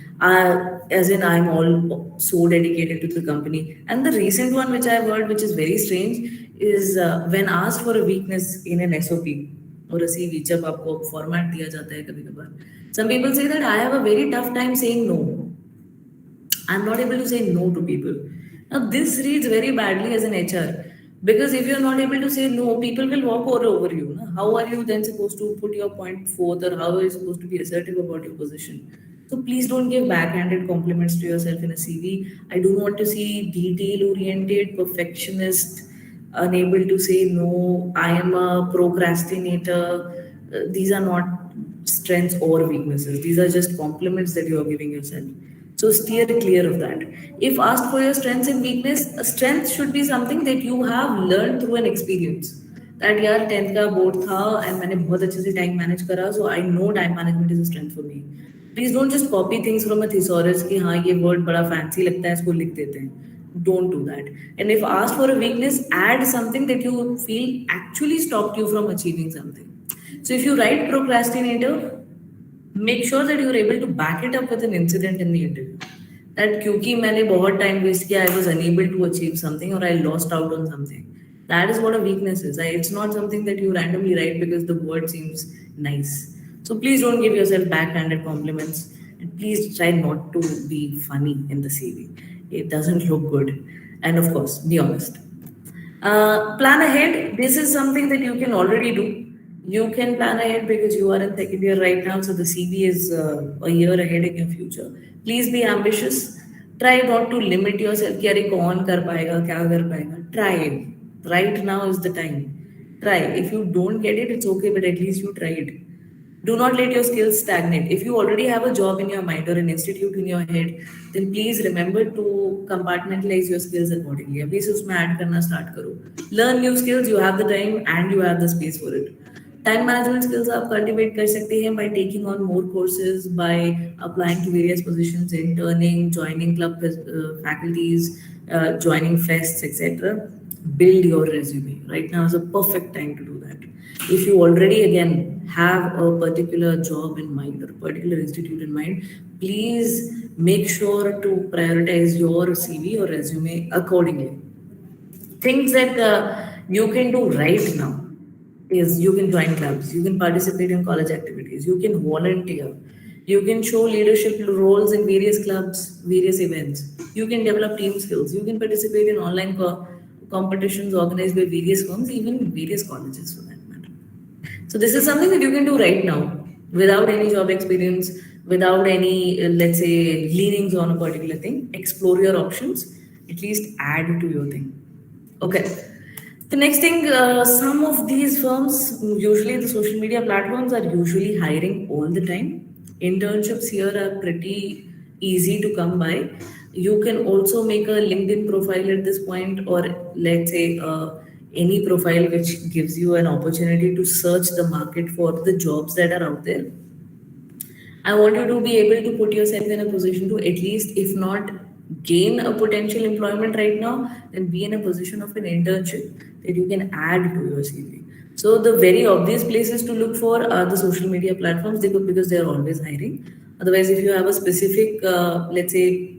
As in, I'm all so dedicated to the company. And the recent one which I've heard, which is very strange, is when asked for a weakness in an SOP or a CV, जब आपको format दिया जाता है कभी कभार, some people say that I have a very tough time saying no. I'm not able to say no to people. Now, this reads very badly as an HR, because if you're not able to say no, people will walk all over you. Na? How are you then supposed to put your point forth, or how are you supposed to be assertive about your position? So please don't give backhanded compliments to yourself in a CV. I don't want to see detail-oriented, perfectionist, unable to say no. I am a procrastinator. These are not strengths or weaknesses. These are just compliments that you are giving yourself. So steer clear of that. If asked for your strengths and weakness, a strength should be something that you have learned through an experience. That यार 10th का board था and मैंने बहुत अच्छे से time manage करा, so I know time management is a strength for me. Please don't just copy things from a thesaurus कि हाँ ये word बड़ा fancy लगता है, इसको लिख देते हैं. Don't do that. And if asked for a weakness, add something that you feel actually stopped you from achieving something. So if you write procrastinator, make sure that you're able to back it up with an incident in the interview. That क्योंकि मैंने बहुत time waste किया, I was unable to achieve something, or I lost out on something. That is what a weakness is. It's not something that you randomly write because the word seems nice. So please don't give yourself backhanded compliments, and please try not to be funny in the CV. It doesn't look good. And of course, be honest. Plan ahead. This is something that you can already do. You can plan ahead because you are in second year right now, so the CV is a year ahead in your future. Please be ambitious. Try not to limit yourself. कि अरे कौन कर पाएगा, क्या कर पाएगा. Try. Right now is the time. Try. If you don't get it, it's okay, but at least you tried. Do not let your skills stagnate. If you already have a job in your mind or an institute in your head, then please remember to compartmentalize your skills accordingly. अभी से उसमें add करना start करो. Learn new skills. You have the time and you have the space for it. Time management skills आप cultivate कर सकते हैं by taking on more courses, by applying to various positions, interning, joining club faculties, joining fests, etc. Build your resume. Right now is a perfect time to do that. If you already again have a particular job in mind or a particular institute in mind, please make sure to prioritize your CV or resume accordingly. Things that you can do right now is you can join clubs, you can participate in college activities, you can volunteer, you can show leadership roles in various clubs, various events, you can develop team skills, you can participate in online competitions organized by various firms, even various colleges for that matter. So this is something that you can do right now without any job experience, without any, let's say, leanings on a particular thing. Explore your options, at least add to your thing. Okay. The next thing, some of these firms, usually the social media platforms, are usually hiring all the time. Internships here are pretty easy to come by. You can also make a LinkedIn profile at this point, or let's say any profile which gives you an opportunity to search the market for the jobs that are out there. I want you to be able to put yourself in a position to at least, if not gain a potential employment right now, then be in a position of an internship that you can add to your CV. So the very obvious places to look for are the social media platforms because they are always hiring. Otherwise, if you have a specific, let's say,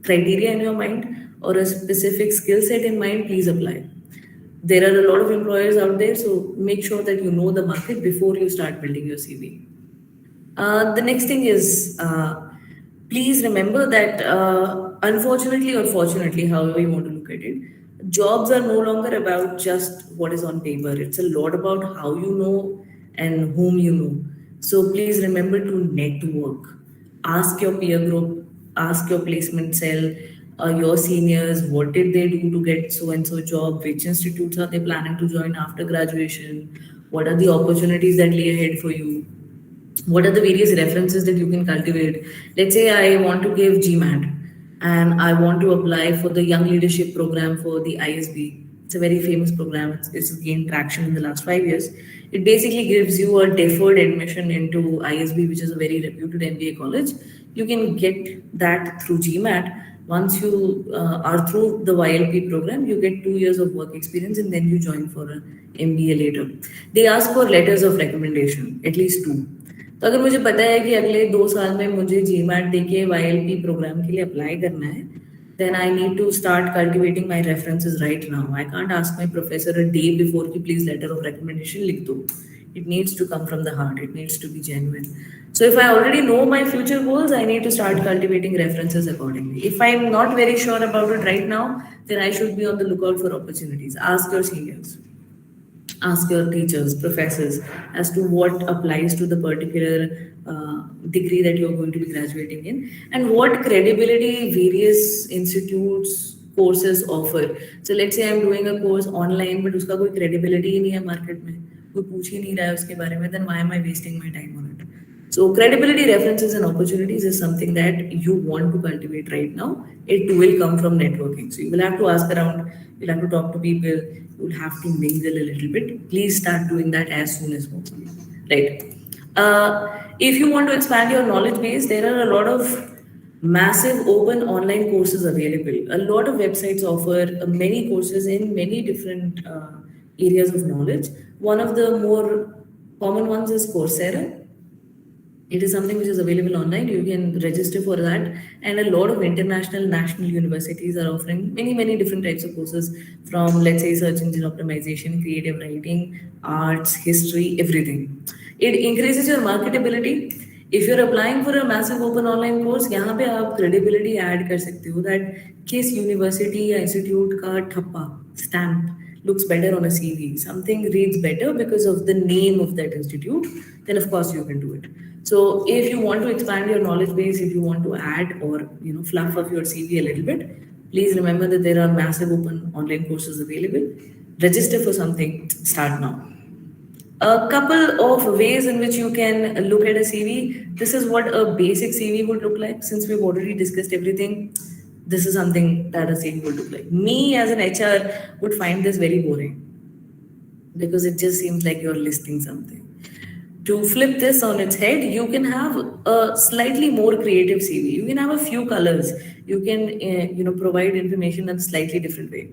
criteria in your mind or a specific skill set in mind, please apply. There are a lot of employers out there, so make sure that you know the market before you start building your CV. The next thing is, please remember that unfortunately or fortunately, however you want to look at it, jobs are no longer about just what is on paper. It's a lot about how you know and whom you know. So please remember to network. Ask your peer group, ask your placement cell, your seniors, what did they do to get so and so job, which institutes are they planning to join after graduation, what are the opportunities that lay ahead for you, what are the various references that you can cultivate. Let's say I want to give GMAT and I want to apply for the young leadership program for the ISB. It's a very famous program. It's gained traction in the last 5 years. It basically gives you a deferred admission into ISB, which is a very reputed MBA college. You can get that through GMAT. Once you are through the YLP program, you get 2 years of work experience and then you join for an MBA later. They ask for letters of recommendation, at least two. तो अगर मुझे पता है कि अगले 2 साल में मुझे GMAT दे के YLP प्रोग्राम के लिए अप्लाई करना है, then I need to start cultivating my references right now. I can't ask my professor a day before कि please letter of recommendation लिख दो. It needs to come from the heart. It needs to be genuine. So if I already know my future goals, I need to start cultivating references accordingly. If I'm not very sure about it right now, then I should be on the lookout for opportunities. Ask your seniors, ask your teachers, professors as to what applies to the particular degree that you're going to be graduating in and what credibility various institutes courses offer. So let's say I'm doing a course online but uska koi credibility ही नहीं है market में, कोई पूछ ही नहीं रहा है उसके बारे में, then why am I wasting my time on it? So credibility, references and opportunities is something that you want to cultivate right now. It will come from networking. So you will have to ask around, you'll have to talk to people, you will have to mingle a little bit. Please start doing that as soon as possible. Right. If you want to expand your knowledge base, there are a lot of massive open online courses available. A lot of websites offer many courses in many different areas of knowledge. One of the more common ones is Coursera. It is something which is available online. You can register for that. And a lot of international, national universities are offering many, many different types of courses from, let's say, search engine optimization, creative writing, arts, history, everything. It increases your marketability. If you're applying for a massive open online course, यहाँ पे आप credibility add कर सकते हो that किस university या institute का ठप्पा stamp looks better on a CV. Something reads better because of the name of that institute. Then of course you can do it. So if you want to expand your knowledge base, if you want to add or fluff up your CV a little bit, please remember that there are massive open online courses available. Register for something. Start now. A couple of ways in which you can look at a CV. This is what a basic CV would look like. Since we've already discussed everything, this is something that a CV would look like. Me as an HR would find this very boring because it just seems like you're listing something. To flip this on its head, you can have a slightly more creative CV. You can have a few colors. You can, provide information in a slightly different way.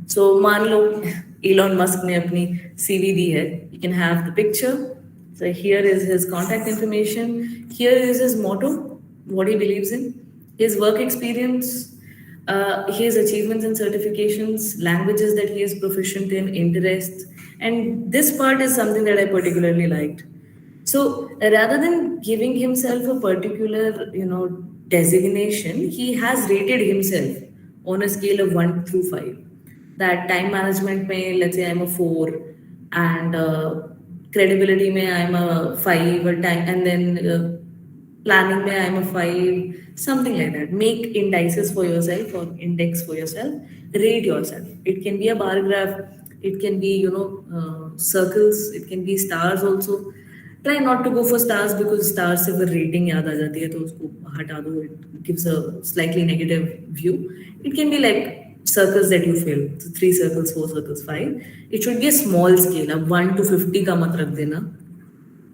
So, मान लो Elon Musk ने अपनी CV दी है. You can have the picture. So here is his contact information. Here is his motto. what he believes in, his work experience, his achievements and certifications, languages that he is proficient in, interests. And this part is something that I particularly liked. So rather than giving himself a particular, designation, he has rated himself on a scale of 1 through 5. That time management may, let's say I'm a 4, and credibility may I'm a 5, or time, and then planning may I'm a 5, something like that. Make indices for yourself or index for yourself. Rate yourself. It can be a bar graph. It can be circles. It can be stars also. Try not to go for stars because stars से अगर rating याद आ जाती है तो उसको हटा दो. It gives a slightly negative view. It can be like circles that you fill. So 3 circles, 4 circles, 5. It should be a small scale. अब 1 to 50 का मत रख देना.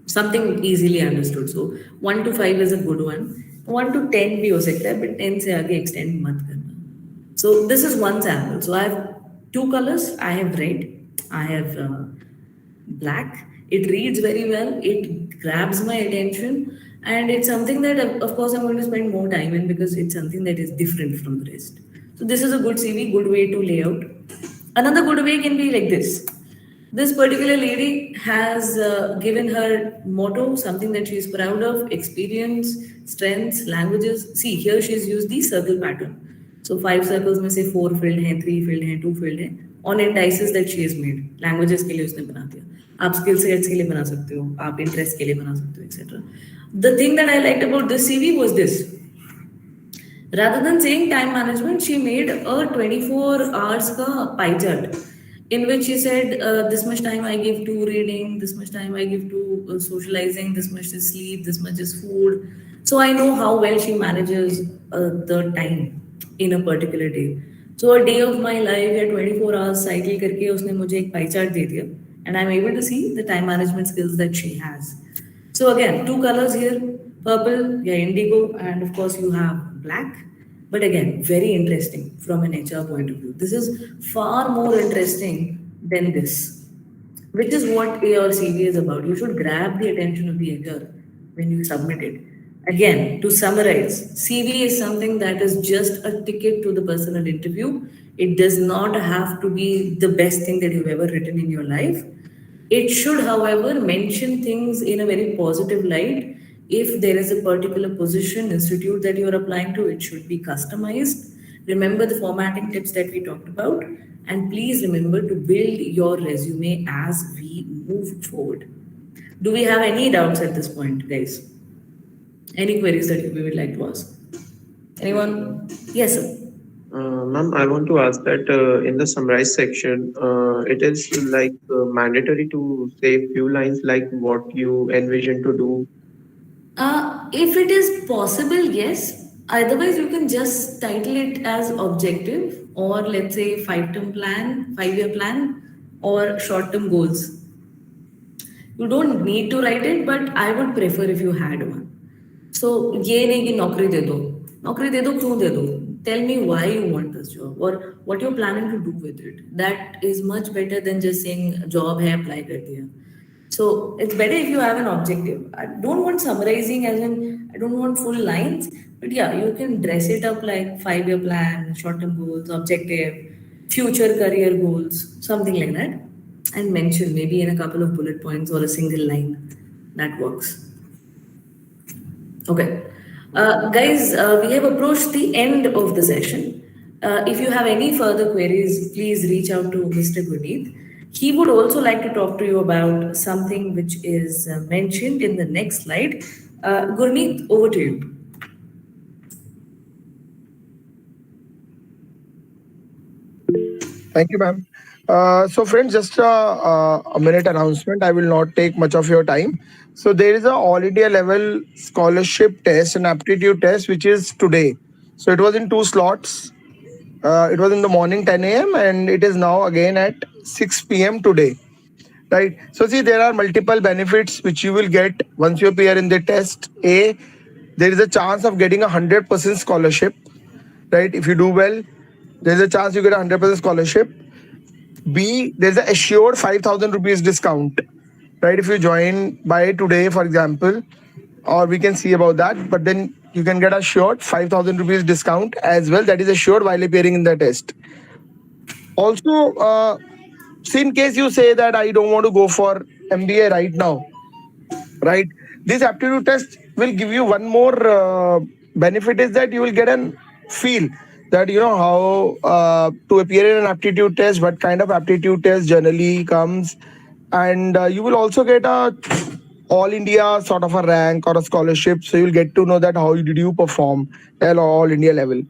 Something easily understood. So 1 to 5 is a good one. 1 to 10 भी हो सकता है, but 10 से आगे extend मत करना. So this is one sample. So I have 2 colors. I have red. I have black. It reads very well. It grabs my attention, and it's something that, of course, I'm going to spend more time in because it's something that is different from the rest. So this is a good CV, good way to lay out. Another good way can be like this. This particular lady has given her motto, something that she is proud of, experience, strengths, languages. See, here she's used the circle pattern. So 5 circles में से 4 filled हैं, 3 filled हैं, 2 filled हैं, on indices that she has made. Languages के लिए उसने बना दिया. आप skill sets के लिए बना सकते हो, आप interest के लिए बना सकते हो, etc. The thing that I liked about this CV was this. Rather than saying time management, she made a 24 hours ka pie chart in which she said this much time I give to reading, this much time I give to socializing, this much is sleep, this much is food. So I know how well she manages the time in a particular day. So a day of my life या 24 hours cycle करके उसने मुझे एक pie chart दे दिया, and I'm able to see the time management skills that she has. So again, 2 colors here, purple, yeah, indigo, and of course you have black. But again, very interesting from an HR point of view. This is far more interesting than this, which is what your CV is about. You should grab the attention of the HR when you submit it. Again, to summarize, CV is something that is just a ticket to the personal interview. It does not have to be the best thing that you've ever written in your life. It should, however, mention things in a very positive light. If there is a particular position, institute that you are applying to, it should be customized. Remember the formatting tips that we talked about. And please remember to build your resume as we move forward. Do we have any doubts at this point, guys? Any queries that we would like to ask? Anyone? Yes, sir.
Ma'am, I want to ask that in the summarize section, it is like mandatory to say few lines like what you envision to do.
If it is possible, yes. Otherwise, you can just title it as objective, or let's say 5 term plan, 5 year plan, or short term goals. You don't need to write it, but I would prefer if you had one. So ये नहीं कि नौकरी दे दो क्यों दे दो, tell me why you want this job or what you're planning to do with it. That is much better than just saying job है apply कर दिया. So it's better if you have an objective. I don't want summarizing as in I don't want full lines, but yeah, you can dress it up like 5 year plan, short term goals, objective, future career goals, something like that, and mention maybe in a couple of bullet points or a single line. That works. Okay. Guys, we have approached the end of the session. If you have any further queries, please reach out to Mr. Gurneet. He would also like to talk to you about something which is mentioned in the next slide. Gurneet, over to you.
Thank you, ma'am. So, friends, just a minute announcement. I will not take much of your time. So, there is a all India level scholarship test and aptitude test, which is today. So, it was in 2 slots. It was in the morning 10 a.m. and it is now again at 6 p.m. today. Right. So, see, there are multiple benefits which you will get once you appear in the test. A, there is a chance of getting 100% scholarship. Right. If you do well, there is a chance you get 100% scholarship. B, there's an assured 5,000 rupees discount, right? If you join by today, for example, or we can see about that. But then you can get a assured 5,000 rupees discount as well. That is assured while appearing in the test. Also, see, in case you say that I don't want to go for MBA right now, right? This aptitude test will give you one more benefit is that you will get an feel that you know how to appear in an aptitude test, what kind of aptitude test generally comes, and you will also get a all India sort of a rank or a scholarship. So you'll get to know that how did you perform at all India level.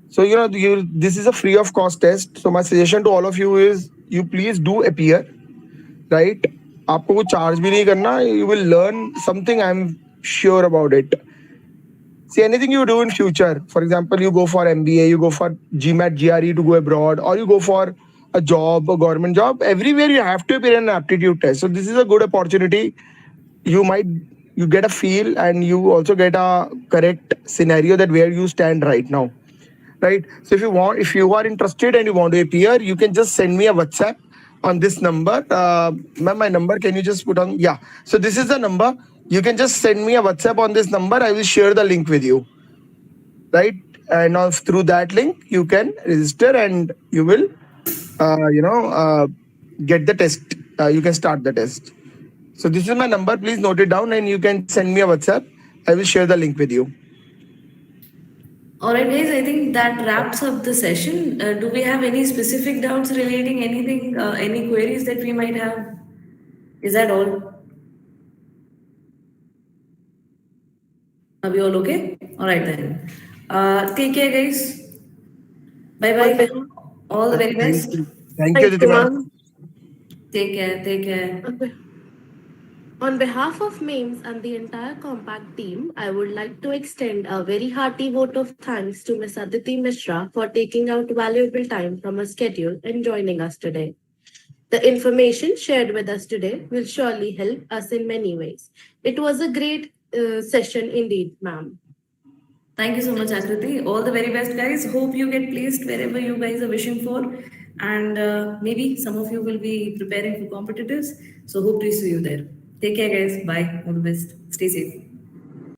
So you know this is a free of cost test. So my suggestion to all of you is you please do appear, right? आपको कुछ charge भी नहीं करना. You will learn something. I'm sure about it. See, anything you do in future, for example, you go for MBA, you go for GMAT, GRE to go abroad, or you go for a job, a government job. Everywhere you have to appear in an aptitude test. So this is a good opportunity. You might you get a feel and you also get a correct scenario that where you stand right now, right? So if you are interested and you want to appear, you can just send me a WhatsApp on this number. Ma'am, my number, can you just put on? Yeah. So this is the number. You can just send me a WhatsApp on this number. I will share the link with you, right? And now through that link, you can register and you will, get the test. You can start the test. So this is my number. Please note it down and you can send me a WhatsApp. I will share the link with you.
All right, guys, I think that wraps up the session. Do we have any specific doubts relating anything, any queries that we might have? Is that all? Are we all okay? All right then. Take care, guys. Bye
On
bye.
behalf,
All the very
Thank
best.
you. Thank you,
thank
Aditi
you,
ma'am.
ma'am.
Take care. Take care.
On be- On behalf of MAIMS and the entire Compact team, I would like to extend a very hearty vote of thanks to Ms. Aditi Mishra for taking out valuable time from her schedule and joining us today. The information shared with us today will surely help us in many ways. It was a great session indeed, ma'am.
Thank you so much, Akriti. All the very best, guys. Hope you get placed wherever you guys are wishing for. And maybe some of you will be preparing for competitors. So hope to see you there. Take care, guys. Bye. All the best. Stay safe.